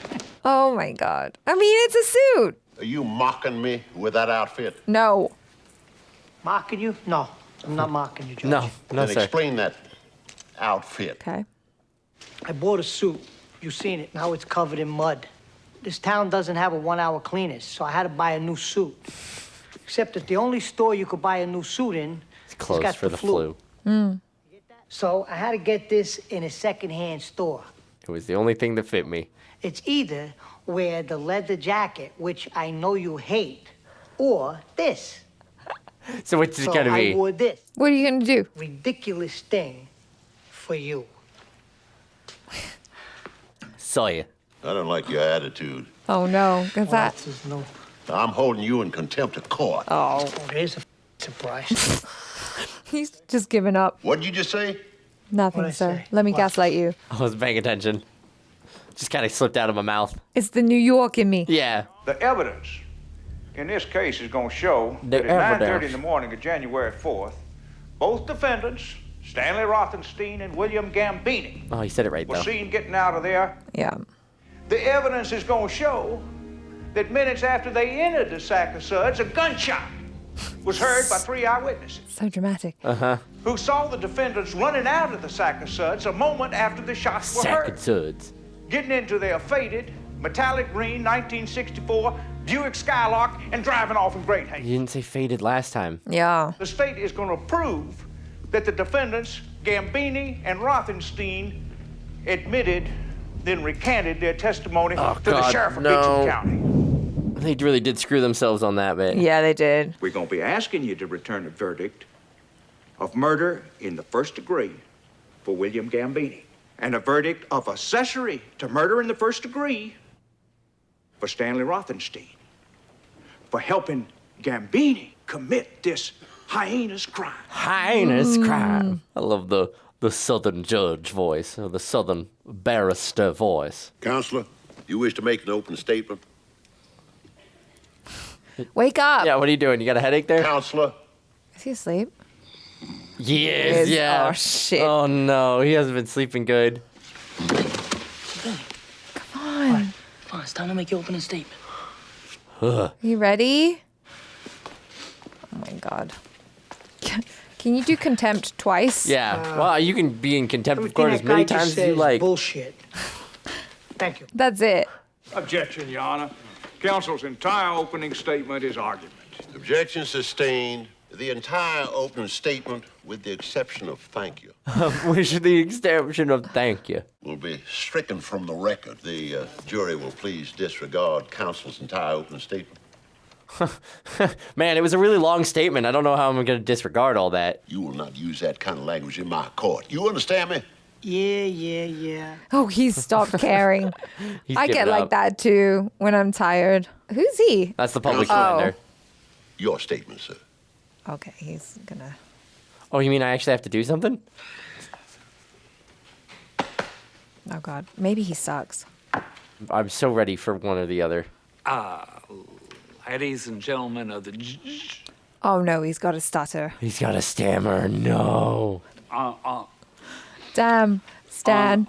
Oh my God. I mean, it's a suit. Are you mocking me with that outfit? No. Mocking you? No, I'm not mocking you, Judge. No, Then sir. explain that outfit. Okay. I bought a suit. You've seen it. Now it's covered in mud. This town doesn't have a 1-hour cleaners, so I had to buy a new suit. Except that the only store you could buy a new suit in It's closed got for the flu. So I had to get this in a secondhand store. It was the only thing that fit me. It's either wear the leather jacket, which I know you hate, or this. So what's it So gonna I be? wore this What are you going to do? ridiculous thing for you. Saw you. I don't like your attitude. Oh, no. Because that. There's no... I'm holding you in contempt of court. Oh. There's a surprise. He's just given up. What did you just say? Nothing, What'd I sir. say? Let me What? gaslight you. I wasn't paying attention. Just kind of slipped out of my mouth. It's the New York in me. Yeah. The evidence in this case is going to show The that at 9:30 evidence. in the morning of January 4th, both defendants, Stanley Rothenstein and William Gambini, Oh, he said it right, were though. seen getting out of there. Yeah. The evidence is going to show that minutes after they entered the sack of suds, a gunshot was heard by 3 eyewitnesses So dramatic. Uh-huh. who saw the defendants running out of the sack of suds a moment after the shots were Sack heard, of suds. getting into their faded, metallic green 1964 Buick Skylark and driving off in great haste. You didn't say faded last time. Yeah. The state is going to prove that the defendants, Gambini and Rothenstein, admitted, then recanted their testimony Oh, to the God, sheriff of no. Dixon County. They really did screw themselves on that bit. Yeah, they did. We're going to be asking you to return a verdict of murder in the first degree for William Gambini and a verdict of accessory to murder in the first degree for Stanley Rothenstein for helping Gambini commit this heinous crime. Heinous crime. I love the southern judge voice, or the southern barrister voice. Counselor, you wish to make an open statement? Wake up. Yeah, what are you doing? You got a headache there? Counselor? Is he asleep? Yes, Is- yeah. oh, shit. Oh, no. He hasn't been sleeping good. Come on. Come on, it's time to make your opening statement. You ready? Oh my God. Can you do contempt twice? Yeah. Well, you can be in contempt of Everything court that as many guy times just as you said is like. bullshit. Thank you. That's it. Objection, Your Honor. Counsel's entire opening statement is argument. Objection sustained. The entire opening statement, with the exception of thank you, With the exception of thank you. will be stricken from the record. The jury will please disregard counsel's entire opening statement. Man, it was a really long statement. I don't know how I'm going to disregard all that. You will not use that kind of language in my court. You understand me? Yeah. Oh, he's stopped caring. He's I get given like up. that too when I'm tired. Who's he? That's the public Counselor. defender. Your statement, sir. Okay, he's gonna. Oh, you mean I actually have to do something? Oh, God. Maybe he sucks. I'm so ready for one or the other. Ladies and gentlemen of the... Oh, no, he's got a stutter. He's got a stammer. No. Damn, Stan.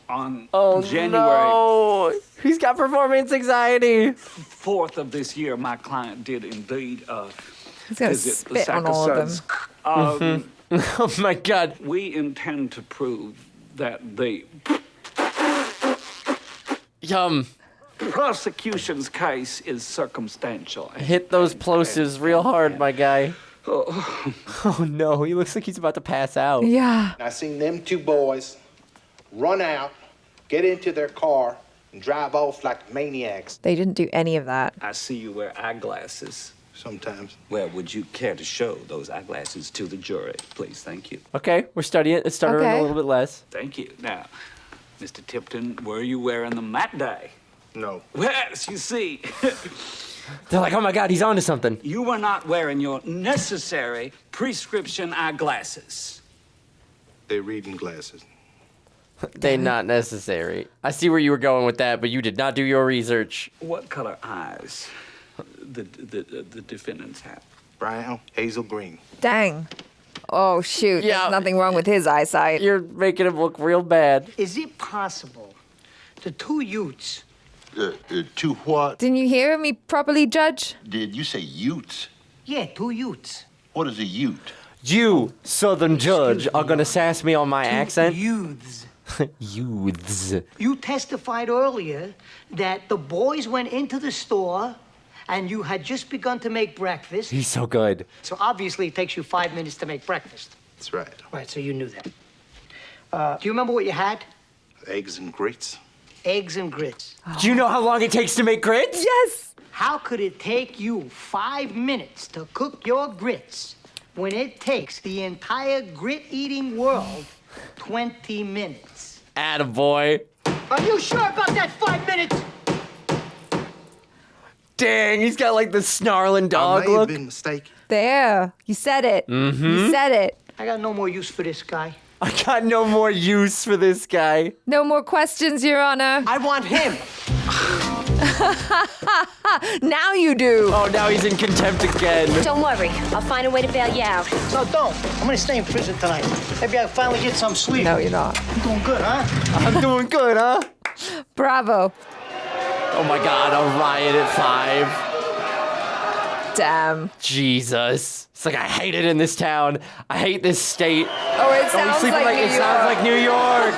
On Oh, January no. He's got performance anxiety. 4th of this year, my client did indeed He's gonna visit the spit on all of them. Sacassets. Oh, my God. We intend to prove that the prosecution's case is circumstantial. Hit those plosives real hard, my guy. Oh, no. He looks like he's about to pass out. Yeah. I seen them two boys run out, get into their car, and drive off like maniacs. They didn't do any of that. I see you wear eyeglasses. Sometimes. Well, would you care to show those eyeglasses to the jury, please? Thank you. Okay, we're studying it. It's stuttering a little bit less. Thank you. Now, Mr. Tipton, were you wearing them that day? No. Yes, you see. They're like, oh, my God, he's onto something. You were not wearing your necessary prescription eyeglasses. They're reading glasses. They not necessary. I see where you were going with that, but you did not do your research. What color eyes the defendants have? Brown, hazel green. Dang. Oh, shoot. Yeah. There's nothing wrong with his eyesight. You're making him look real bad. Is it possible the two Utes? To what? Didn't you hear me properly, Judge? Did you say Utes? Yeah, two Utes. What is a Ute? You, Southern Judge, are gonna sass me on my accent? Youths. Youths. You testified earlier that the boys went into the store and you had just begun to make breakfast. He's so good. So obviously it takes you 5 minutes to make breakfast. That's right. Right, so you knew that. Do you remember what you had? Eggs and grits. Eggs and grits. Do you know how long it takes to make grits? Yes. How could it take you 5 minutes to cook your grits when it takes the entire grit-eating world 20 minutes? Attaboy. Are you sure about that 5 minutes? Dang, he's got like the snarling dog I may have look. been mistaken. There. You said it. Mm-hmm. You said it. I got no more use for this guy. I got no more use for this guy. No more questions, Your Honor. I want him. Now you do. Oh, now he's in contempt again. Don't worry. I'll find a way to bail you out. No, don't. I'm gonna stay in prison tonight. Maybe I'll finally get some sleep. No, you're not. I'm doing good, huh? I'm doing good, huh? Bravo. Oh my God, a riot at 5. Damn. Jesus. It's like I hate it in this town. I hate this state. Oh, it sounds he's sleeping like New it sounds like New York.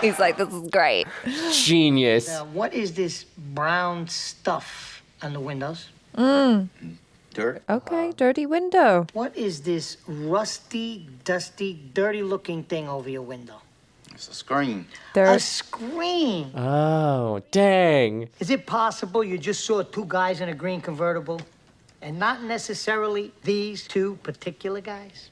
He's like, this is great. Genius. Now, what is this brown stuff on the windows? Dirt. Okay, dirty window. What is this rusty, dusty, dirty-looking thing over your window? It's a screen. A screen. Oh, dang. Is it possible you just saw two guys in a green convertible and not necessarily these two particular guys?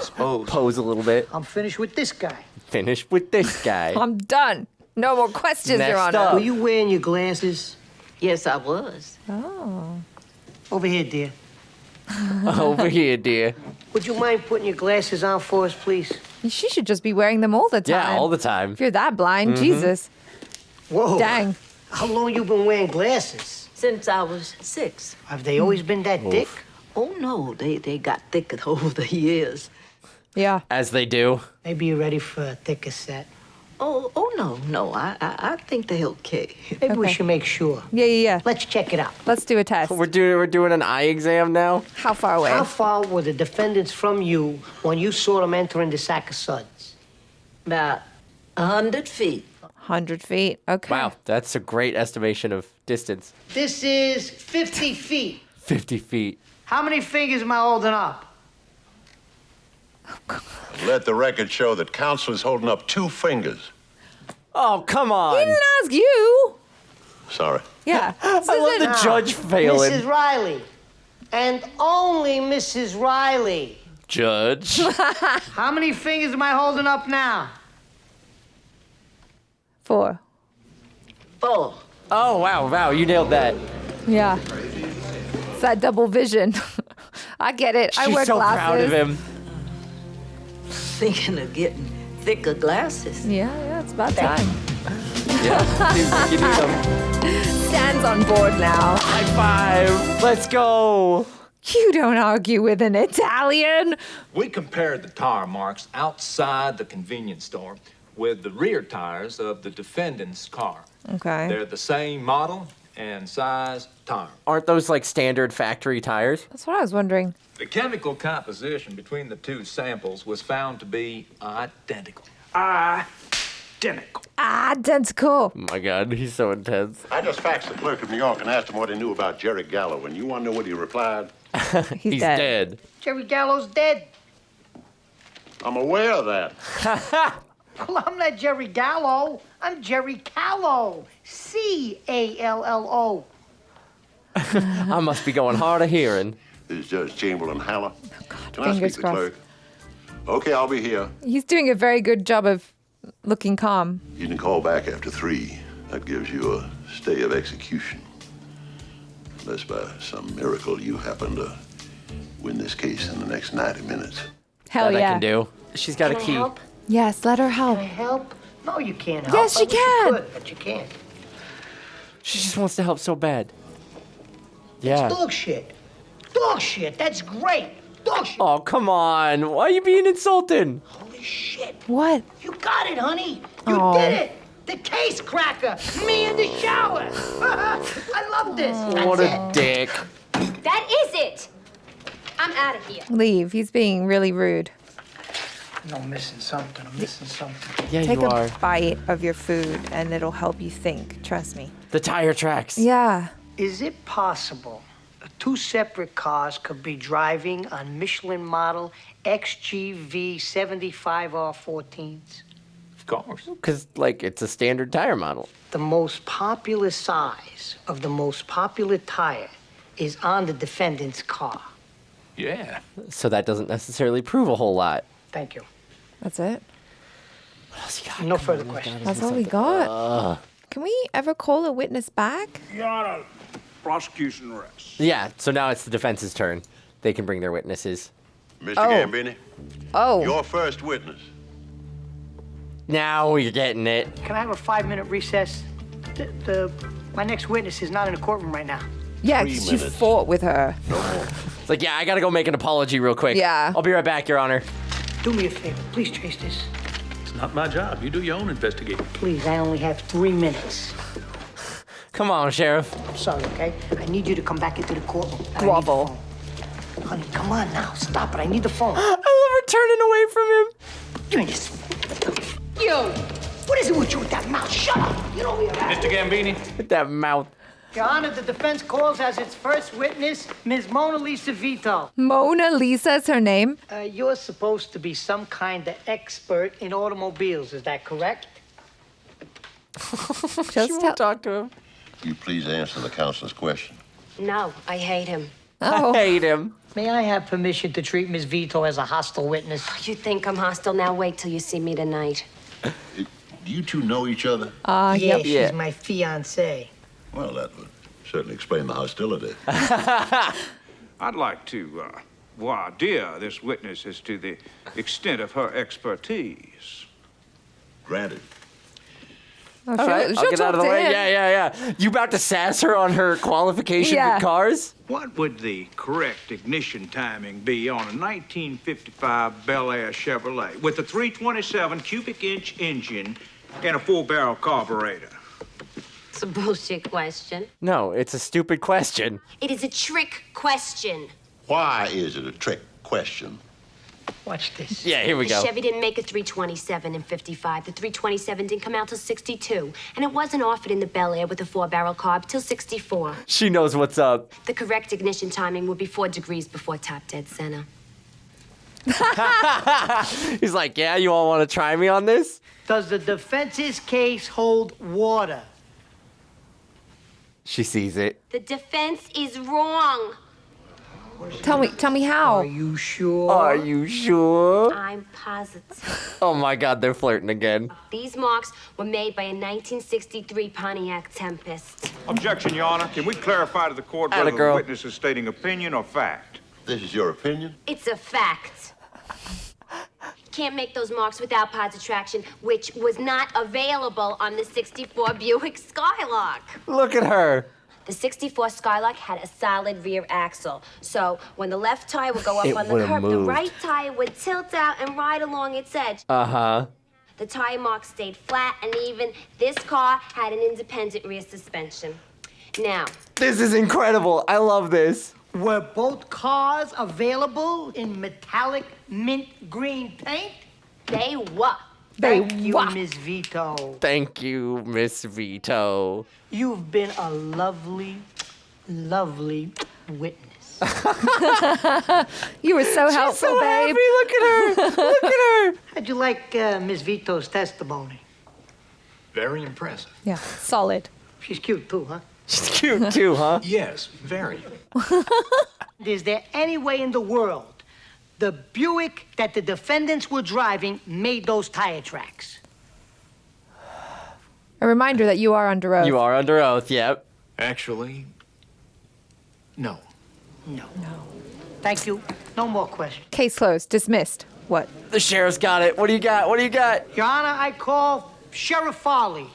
Suppose. Pose a little bit. I'm finished with this guy. Finish with this guy. I'm done. No more questions, Next Your Honor. up. Were you wearing your glasses? Yes, I was. Oh. Over here, dear. Over here, dear. Would you mind putting your glasses on for us, please? She should just be wearing them all the time. Yeah, all the time. If you're that blind, Jesus. Whoa. Dang. How long you been wearing glasses? Since I was 6. Have they always been that thick? Oh, no, they got thicker over the years. Yeah. As they do. Maybe you're ready for a thicker set. Oh, no, I think they're okay. Maybe we should make sure. Yeah. Let's check it out. Let's do a test. We're doing an eye exam now. How far away? How far were the defendants from you when you saw them entering the sack of suds? About 100 feet. 100 feet. Okay. Wow, that's a great estimation of distance. This is 50 feet. 50 feet. How many fingers am I holding up? Let the record show that counsel is holding up 2 fingers. Oh, come on. He didn't ask you. Sorry. Yeah. I love the judge failing. Mrs. Riley. And only Mrs. Riley. Judge. How many fingers am I holding up now? 4. 4. Oh, wow, you nailed that. Yeah. It's that double vision. I get it. I She's wear so glasses. proud of him. thinking of getting thicker glasses. Yeah, it's about time. Yeah, seems like you need them. Stan's on board now. High five. Let's go. You don't argue with an Italian. We compared the tire marks outside the convenience store with the rear tires of the defendant's car. Okay. They're the same model and size tire. Aren't those like standard factory tires? That's what I was wondering. The chemical composition between the two samples was found to be identical. Identical. Identical. Oh my God, he's so intense. I just faxed the clerk of New York and asked him what he knew about Jerry Gallo, and you want to know what he replied? He's dead. Jerry Gallo's dead. I'm aware of that. Well, I'm not Jerry Gallo. I'm Jerry Callo. Callo. I must be going hard of hearing. This is Judge Chamberlain Haller. Can I fingers speak to the clerk? Okay, I'll be here. He's doing a very good job of looking calm. You can call back after 3. That gives you a stay of execution. Unless by some miracle you happen to win this case in the next 90 minutes. Hell that yeah. I can do. She's got a key. Yes, let her help. Can I help? No, you can't help. Yes, she I wish you can. could, but you can't. She just wants to help so bad. Yeah. Dog shit. Dog shit. That's great. Dog shit. Oh, come on. Why are you being insulting? Holy shit. What? You got it, honey. You Oh. did it. The case cracker. Me in the shower. I love this. What That's a it. dick. That is it. I'm out of here. Leave. He's being really rude. No, I'm missing something. I'm missing something. Yeah, Take you a are. bite of your food and it'll help you think. Trust me. The tire tracks. Yeah. Is it possible that 2 separate cars could be driving on Michelin model XGV 75R14s? Of course. Because, like, it's a standard tire model. The most popular size of the most popular tire is on the defendant's car. Yeah. So that doesn't necessarily prove a whole lot. Thank you. That's it. What else you got? No further questions. That's all we got. Can we ever call a witness back? Your Honor, prosecution rests. Yeah, so now it's the defense's turn. They can bring their witnesses. Mr. Oh. Gambini, Oh. your first witness. Now you're getting it. Can I have a 5-minute recess? My next witness is not in the courtroom right now. Yeah, 3 'cause you minutes. fought with her. It's like, yeah, I gotta go make an apology real quick. Yeah. I'll be right back, Your Honor. Do me a favor. Please trace this. It's not my job. You do your own investigating. Please, I only have 3 minutes. Come on, Sheriff. I'm sorry, okay? I need you to come back into the courtroom. And I need the Grovel. phone. Honey, come on now. Stop it. I need the phone. I love her turning away from him. Give me this. You! What is it with you with that mouth? Shut up! You know where you're at. Mr. Gambini, With that mouth. Your Honor, the defense calls as its first witness Ms. Mona Lisa Vito. Mona Lisa's her name. You're supposed to be some kind of expert in automobiles. Is that correct? She won't talk to him. You please answer the counselor's question. No, I hate him. Oh. I hate him. May I have permission to treat Ms. Vito as a hostile witness? You think I'm hostile? Now wait till you see me tonight. Do you two know each other? Yeah, Yep. she's Yeah. my fiancée. Well, that would certainly explain the hostility. I'd like to voir dire this witness as to the extent of her expertise. Granted. Oh, All right, I'll get out of the way. him. Yeah. You about to sass her on her qualification Yeah. with cars? What would the correct ignition timing be on a 1955 Bel Air Chevrolet with a 327 cubic inch engine and a 4-barrel carburetor? It's a bullshit question. No, it's a stupid question. It is a trick question. Why is it a trick question? Watch this. Yeah, here we The go. Chevy didn't make a 327 in 55. The 327 didn't come out till 62. And it wasn't offered in the Bel Air with a 4-barrel carb till 64. She knows what's up. The correct ignition timing would be 4 degrees before top dead center. He's like, yeah, you all want to try me on this? Does the defense's case hold water? She sees it. The defense is wrong. Tell me how. Are you sure? Are you sure? I'm positive. Oh my God, they're flirting again. These marks were made by a 1963 Pontiac Tempest. Objection, Your Honor. Can we clarify to the court Atta whether the girl. witness is stating opinion or fact? This is your opinion? It's a fact. can't make those marks without parts of traction, which was not available on the 64 Buick Skylark. Look at her. The 64 Skylark had a solid rear axle. So when the left tire would go up It on the would've curb, the moved. right tire would tilt out and ride along its edge. Uh-huh. The tire marks stayed flat and even. This car had an independent rear suspension. Now, This is incredible. I love this. Were both cars available in metallic mint green paint? they were. Thank you, Miss Vito. Thank you, Miss Vito. You've been a lovely, lovely witness. You were so helpful, so babe. happy. Look at her. Look at her. How'd you like Miss Vito's testimony? Very impressive. Yeah, solid. She's cute too, huh? She's cute too, huh? Yes, very. Is there any way in the world the Buick that the defendants were driving made those tire tracks? A reminder that you are under oath. You are under oath, yep. Actually, no. No. Thank you. No more questions. Case closed. Dismissed. What? The sheriff's got it. What do you got? What do you got? Your Honor, I call Sheriff Farley.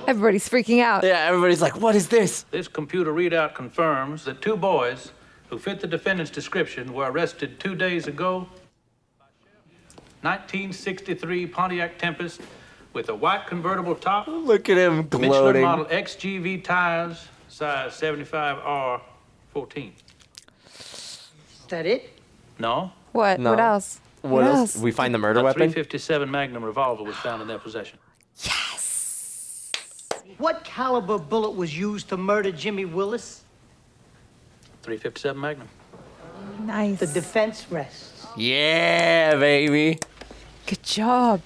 Everybody's freaking out. Yeah, everybody's like, what is this? This computer readout confirms that 2 boys who fit the defendant's description were arrested 2 days ago. 1963 Pontiac Tempest with a white convertible top. Look at him Michelin gloating. model XGV tires, size 75R14. Is that it? No. What? No. What else? What else? We find the murder A weapon? .357 Magnum revolver was found in their possession. What caliber bullet was used to murder Jimmy Willis? .357 Magnum. Nice. The defense rests. Yeah, baby. Good job.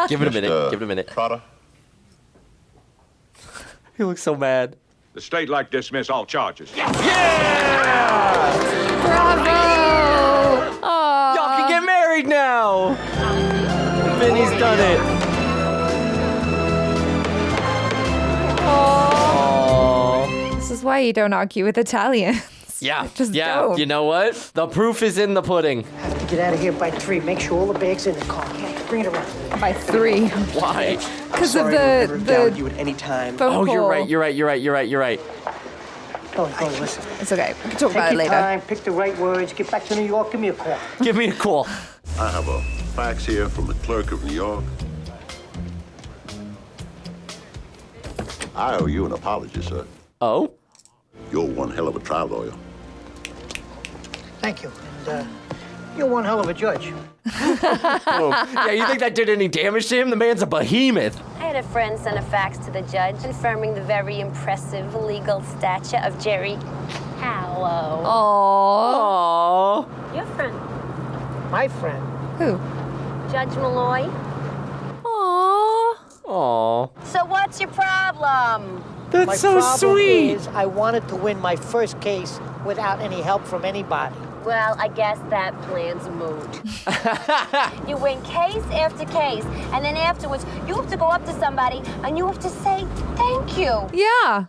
Give it a minute. Give it a minute. Prada? He looks so mad. The state like to dismiss all charges. Bravo! Aww. Y'all can get married now. Vinny's done it. Aww. This is why you don't argue with Italians. Yeah, Just yeah. don't. You know what? The proof is in the pudding. Have to get out of here by 3. Make sure all the bags in the car. Okay, bring it around. By 3. Why? Because of Sorry to never down the you at any time. phone Oh, you're call. right. You're right. You're right. You're right. You're right. Go, listen. It's okay. We can talk Take about it your later. time, pick the right words, get back to New York, give me a call. Give me a call. I have a fax here from the clerk of New York. I owe you an apology, sir. Oh? You're one hell of a trial lawyer. Thank you. And you're one hell of a judge. Oh. Yeah, you think that did any damage to him? The man's a behemoth. I had a friend send a fax to the judge confirming the very impressive legal stature of Jerry Hallow. Aww. Aww. Your friend, My friend. Who? Judge Malloy. Aww. Aww. So what's your problem? That's My so problem sweet. is I wanted to win my first case without any help from anybody. Well, I guess that plan's moot. You win case after case, and then afterwards, you have to go up to somebody and you have to say thank you. Yeah.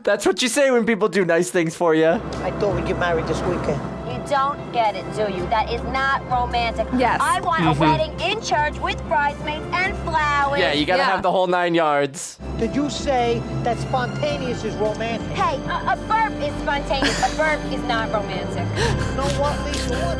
That's what you say when people do nice things for you. I thought we'd get married this weekend. You don't get it, do you? That is not romantic. Yes. I want a wedding in church with bridesmaids and flowers. Yeah, you gotta have the whole 9 yards. Did you say that spontaneous is romantic? Hey, a burp is spontaneous. A burp is not romantic. You know what, Lisa?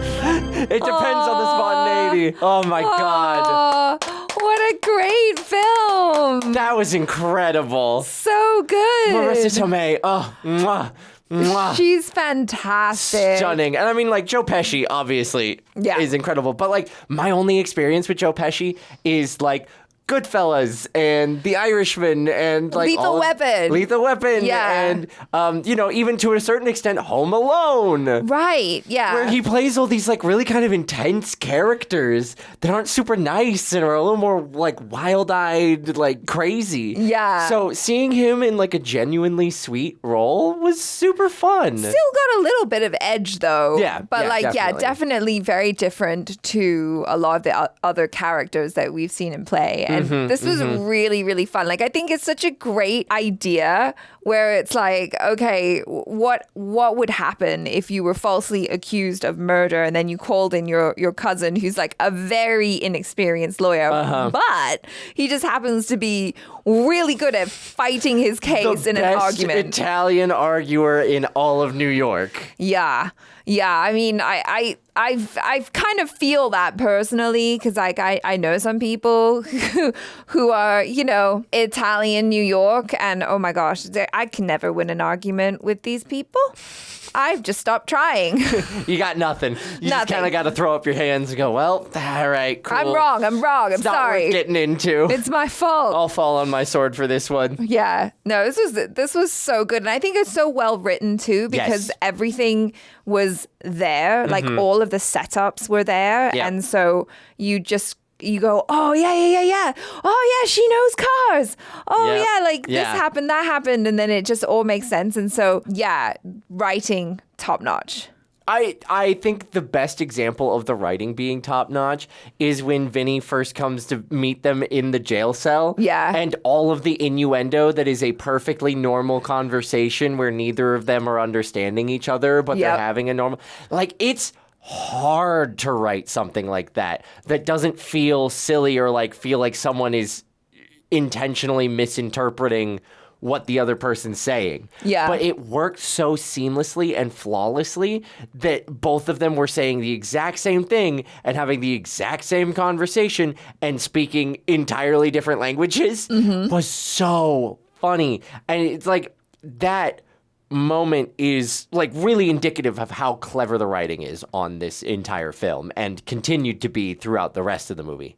It depends on the spontaneity. Oh my God. Aw, what a great film. That was incredible. So good. Marisa Tomei. Oh, mwah. Mwah. She's fantastic. Stunning. And I mean, like, Joe Pesci, obviously, is incredible. But, like, my only experience with Joe Pesci is, like, Goodfellas and The Irishman and, like, Lethal Weapon. Lethal Weapon. Yeah. And, you know, even to a certain extent, Home Alone. Right, yeah. Where he plays all these, like, really kind of intense characters that aren't super nice and are a little more, like, wild-eyed, like, crazy. Yeah. So seeing him in, like, a genuinely sweet role was super fun. Still got a little bit of edge, though. Yeah, But, yeah, like, definitely. definitely very different to a lot of the other characters that we've seen him play. And this was really, really fun. Like, I think it's such a great idea where it's like, okay, what would happen if you were falsely accused of murder and then you called in your cousin who's like a very inexperienced lawyer, but he just happens to be really good at fighting his case in an argument. Italian arguer in all of New York. Yeah. I mean, I kind of feel that personally because like I know some people who are, you know, Italian New York, and oh my gosh, I can never win an argument with these people. I've just stopped trying. You got nothing. You just kind of got to throw up your hands and go, well, all right, cool. I'm wrong. I'm it's sorry. Not worth getting into. It's my fault. I'll fall on my sword for this one. Yeah. No, this was so good. And I think it's so well written too because everything was there. Like all of the setups were there. Yeah. And so you go, oh, yeah. Oh, yeah, she knows cars. Oh, yeah, like this happened, that happened. And then it just all makes sense. And so, yeah, writing top notch. I think the best example of the writing being top notch is when Vinny first comes to meet them in the jail cell. Yeah. And all of the innuendo that is a perfectly normal conversation where neither of them are understanding each other, but they're having a normal, like, it's hard to write something like that doesn't feel silly or like feel like someone is intentionally misinterpreting what the other person's saying. Yeah. But it worked so seamlessly and flawlessly that both of them were saying the exact same thing and having the exact same conversation and speaking entirely different languages was so funny. And it's like that moment is like really indicative of how clever the writing is on this entire film and continued to be throughout the rest of the movie.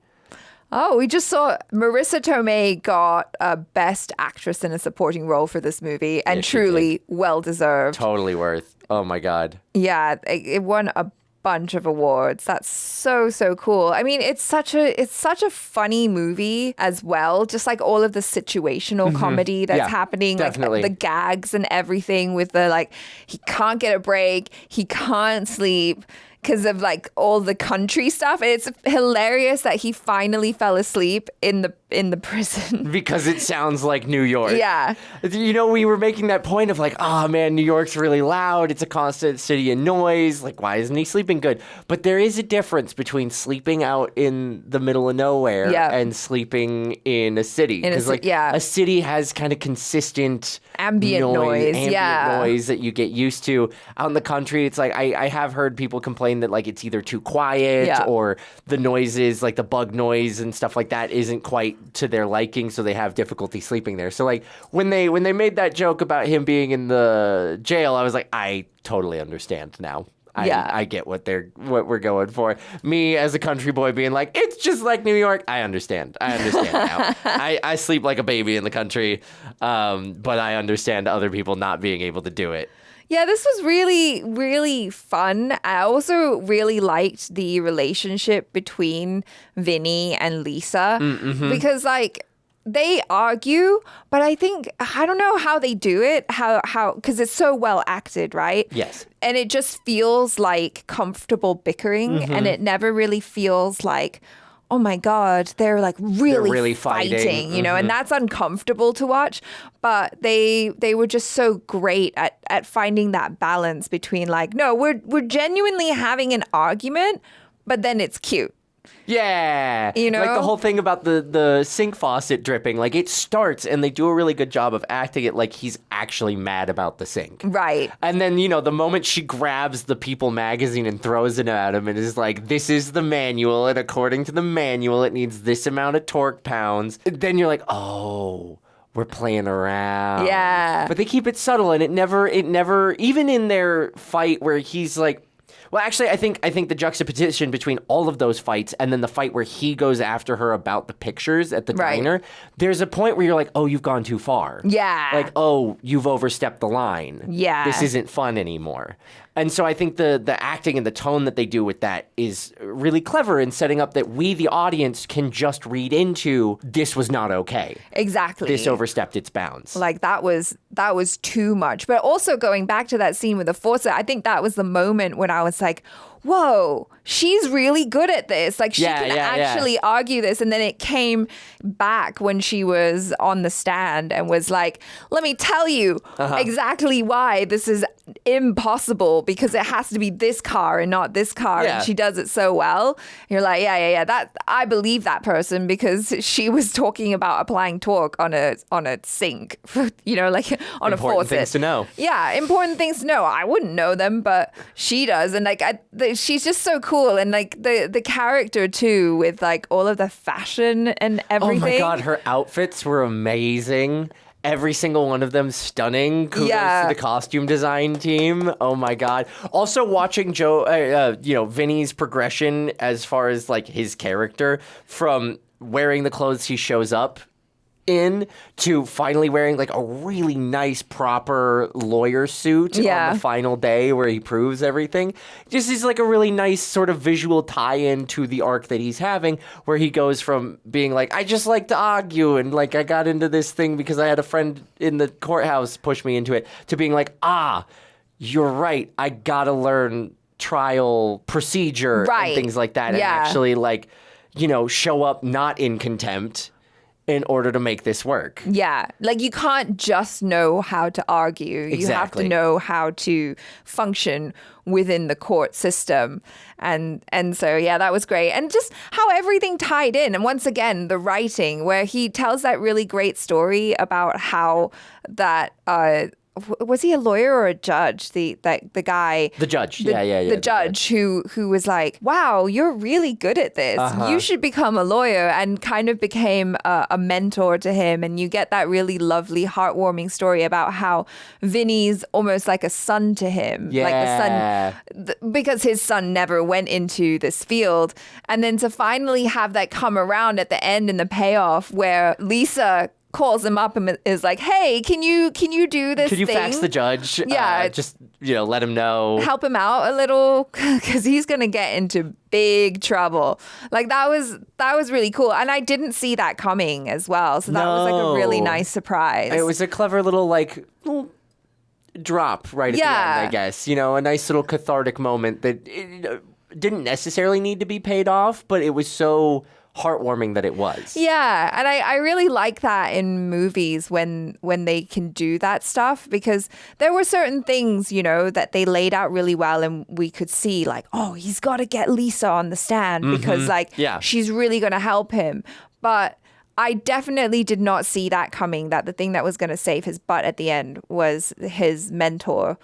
Oh, we just saw Marisa Tomei got a Best Actress in a Supporting Role for this movie, and truly well deserved. Totally worth. Oh my God. Yeah, it won a bunch of awards. That's so cool. I mean, it's such a funny movie as well. Just like all of the situational comedy that's happening, definitely. Like the gags and everything with the like, he can't get a break, he can't sleep because of like all the country stuff. And it's hilarious that he finally fell asleep in the prison because it sounds like New York. Yeah. You know, we were making that point of like, oh man, New York's really loud. It's a constant city of noise. Like, why isn't he sleeping good? But there is a difference between sleeping out in the middle of nowhere and sleeping in a city. Because like a city has kind of consistent ambient noise that you get used to. Out in the country, it's like I have heard people complain that like it's either too quiet or the noises, like the bug noise and stuff like that, isn't quite to their liking, so they have difficulty sleeping there. So like when they made that joke about him being in the jail, I was like, I totally understand now. I get what we're going for. Me as a country boy being like, it's just like New York. I understand now. I sleep like a baby in the country, but I understand other people not being able to do it. Yeah, this was really, really fun. I also really liked the relationship between Vinny and Lisa because like they argue, but I don't know how they do it, how because it's so well acted, right? Yes. And it just feels like comfortable bickering and it never really feels like, oh my God, they're like really fighting, you know, and that's uncomfortable to watch. But they were just so great at finding that balance between like, no, we're genuinely having an argument, but then it's cute. Yeah. You know? Like the whole thing about the sink faucet dripping, like it starts and they do a really good job of acting it like he's actually mad about the sink. Right. And then, you know, the moment she grabs the People magazine and throws it at him and is like, this is the manual, and according to the manual, it needs this amount of torque pounds. Then you're like, oh, we're playing around. Yeah. But they keep it subtle, and it never, even in their fight where he's like, well, actually, I think the juxtaposition between all of those fights and then the fight where he goes after her about the pictures at the diner, there's a point where you're like, oh, you've gone too far. Yeah. Like, oh, you've overstepped the line. Yeah. This isn't fun anymore. And so I think the acting and the tone that they do with that is really clever in setting up that we, the audience, can just read into this was not okay. Exactly. This overstepped its bounds. Like that was too much. But also going back to that scene with the faucet, I think that was the moment when I was like, whoa, she's really good at this. Like, she can actually argue this. And then it came back when she was on the stand and was like, let me tell you exactly why this is impossible, because it has to be this car and not this car. Yeah. And she does it so well. You're like, that I believe that person, because she was talking about applying torque on a sink, you know, like on a faucet. Important things to know. Yeah, important things to know. I wouldn't know them, but she does. And like, she's just so cool. And like the character too, with like all of the fashion and everything. Oh my God, her outfits were amazing. Every single one of them stunning. Kudos to the costume design team. Oh my God. Also watching Vinny's progression as far as like his character from wearing the clothes he shows up in to finally wearing like a really nice proper lawyer suit on the final day where he proves everything. Just is like a really nice sort of visual tie-in to the arc that he's having, where he goes from being like, I just like to argue and like I got into this thing because I had a friend in the courthouse push me into it, to being like, you're right, I gotta learn trial procedure and things like that, and actually like, you know, show up not in contempt in order to make this work. Yeah. Like, you can't just know how to argue. Exactly. You have to know how to function within the court system. And so, yeah, that was great. And just how everything tied in. And once again, the writing, where he tells that really great story about how that, was he a lawyer or a judge? The guy. The judge. The judge who was like, wow, you're really good at this. You should become a lawyer, and kind of became a mentor to him. And you get that really lovely, heartwarming story about how Vinny's almost like a son to him. Yeah. Like the son, because his son never went into this field. And then to finally have that come around at the end in the payoff, where Lisa calls him up and is like, hey, can you do this Could you thing? fax the judge? Yeah. Just, let him know. Help him out a little, because he's going to get into big trouble. Like, that was really cool. And I didn't see that coming as well. So that was like a really nice surprise. It was a clever little drop right at the end, I guess. You know, a nice little cathartic moment that didn't necessarily need to be paid off, but it was so heartwarming that it was. Yeah, and I really like that in movies when they can do that stuff, because there were certain things, you know, that they laid out really well, and we could see like, oh, he's got to get Lisa on the stand because she's really going to help him. But I definitely did not see that coming, that the thing that was going to save his butt at the end was his mentor,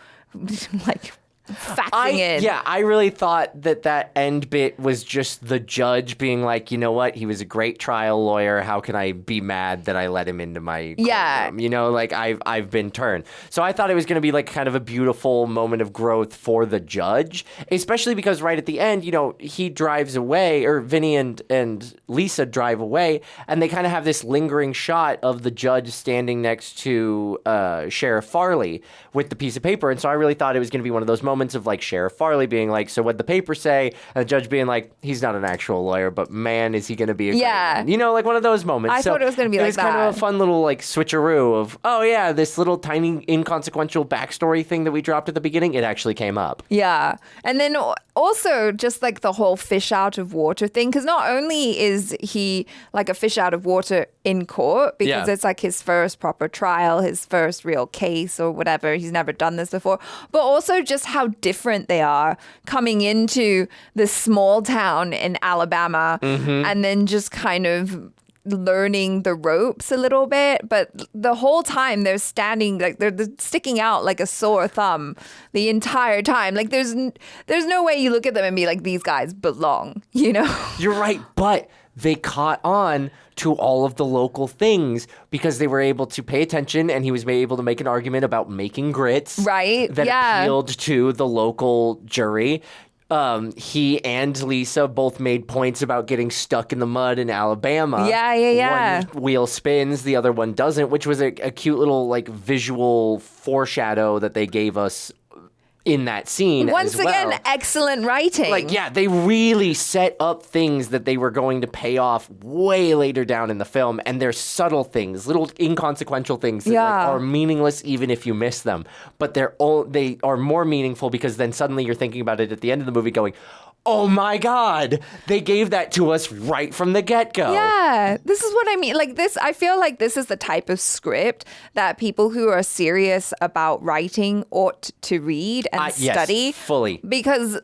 like, faxing in. Yeah, I really thought that end bit was just the judge being like, you know what, he was a great trial lawyer. How can I be mad that I let him into my courtroom? You know, like I've been turned. So I thought it was going to be like kind of a beautiful moment of growth for the judge, especially because right at the end, you know, he drives away, or Vinny and Lisa drive away, and they kind of have this lingering shot of the judge standing next to Sheriff Farley with the piece of paper. And so I really thought it was going to be one of those moments of like Sheriff Farley being like, so what'd the paper say? And the judge being like, he's not an actual lawyer, but man, is he going to be a great man. You know, like one of those moments. I thought it was going to be like that. It was kind of a fun little like switcheroo of, oh yeah, this little tiny inconsequential backstory thing that we dropped at the beginning, it actually came up. Yeah. And then also just like the whole fish out of water thing, because not only is he like a fish out of water in court, because it's like his first proper trial, his first real case or whatever, he's never done this before, but also just how different they are coming into this small town in Alabama and then just kind of learning the ropes a little bit, but the whole time they're standing, like they're sticking out like a sore thumb the entire time. Like there's no way you look at them and be like, these guys belong, you know? You're right, but they caught on to all of the local things because they were able to pay attention, and he was able to make an argument about making grits. Right, that appealed to the local jury. He and Lisa both made points about getting stuck in the mud in Alabama. Yeah. One wheel spins, the other one doesn't, which was a cute little like visual foreshadow that they gave us in that scene Once as well. again, excellent writing. Like, yeah, they really set up things that they were going to pay off way later down in the film, and they're subtle things, little inconsequential things that like, are meaningless even if you miss them. But they are more meaningful because then suddenly you're thinking about it at the end of the movie going, oh my God, they gave that to us right from the get-go. Yeah, this is what I mean. Like this, I feel like this is the type of script that people who are serious about writing ought to read and study. Yes, fully. Because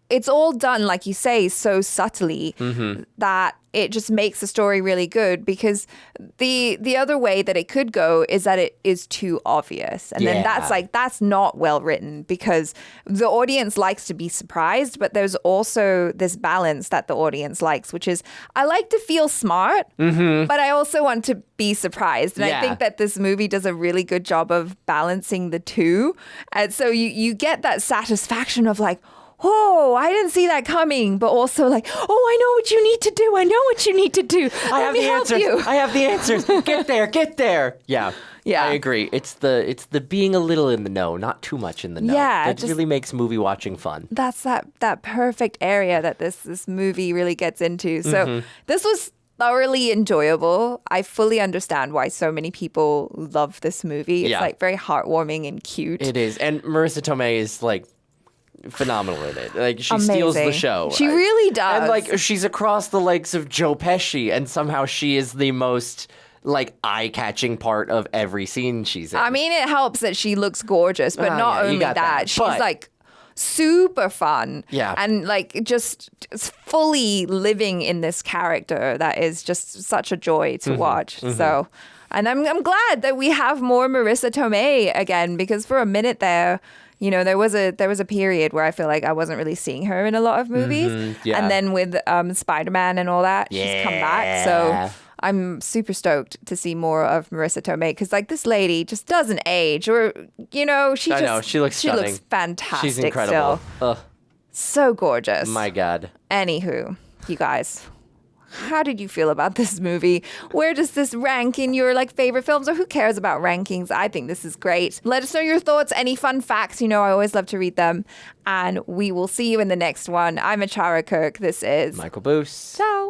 it's all done, like you say, so subtly that it just makes the story really good, because the other way that it could go is that it is too obvious. And then that's not well written, because the audience likes to be surprised, but there's also this balance that the audience likes, which is I like to feel smart, but I also want to be surprised. And I think that this movie does a really good job of balancing the two. And so you get that satisfaction of like, oh, I didn't see that coming, but also like, oh, I know what you need to do. I know what you need to do. I have the answers. I have the answers. Get there. Yeah. Yeah. I agree. It's the being a little in the know, not too much in the know. Yeah, That really makes movie watching fun. That's that perfect area that this movie really gets into. So this was thoroughly enjoyable. I fully understand why so many people love this movie. It's like very heartwarming and cute. It is. And Marisa Tomei is like phenomenal in it. Like she steals the show. She really does. And like she's across the likes of Joe Pesci, and somehow she is the most like eye-catching part of every scene she's in. I mean, it helps that she looks gorgeous, but not only that, she's like super fun. Yeah. And like just fully living in this character that is just such a joy to watch. So, and I'm glad that we have more Marisa Tomei again, because for a minute there, you know, there was a period where I feel like I wasn't really seeing her in a lot of movies. And then with Spider-Man and all that, she's come back. So I'm super stoked to see more of Marisa Tomei, because like this lady just doesn't age, or you know, she looks stunning. She looks fantastic. She's incredible. Still. So gorgeous. My God. Anywho, you guys, how did you feel about this movie? Where does this rank in your like favorite films, or who cares about rankings? I think this is great. Let us know your thoughts, any fun facts. You know, I always love to read them. And we will see you in the next one. I'm Achara Kirk. This is Michael Boos. Ciao.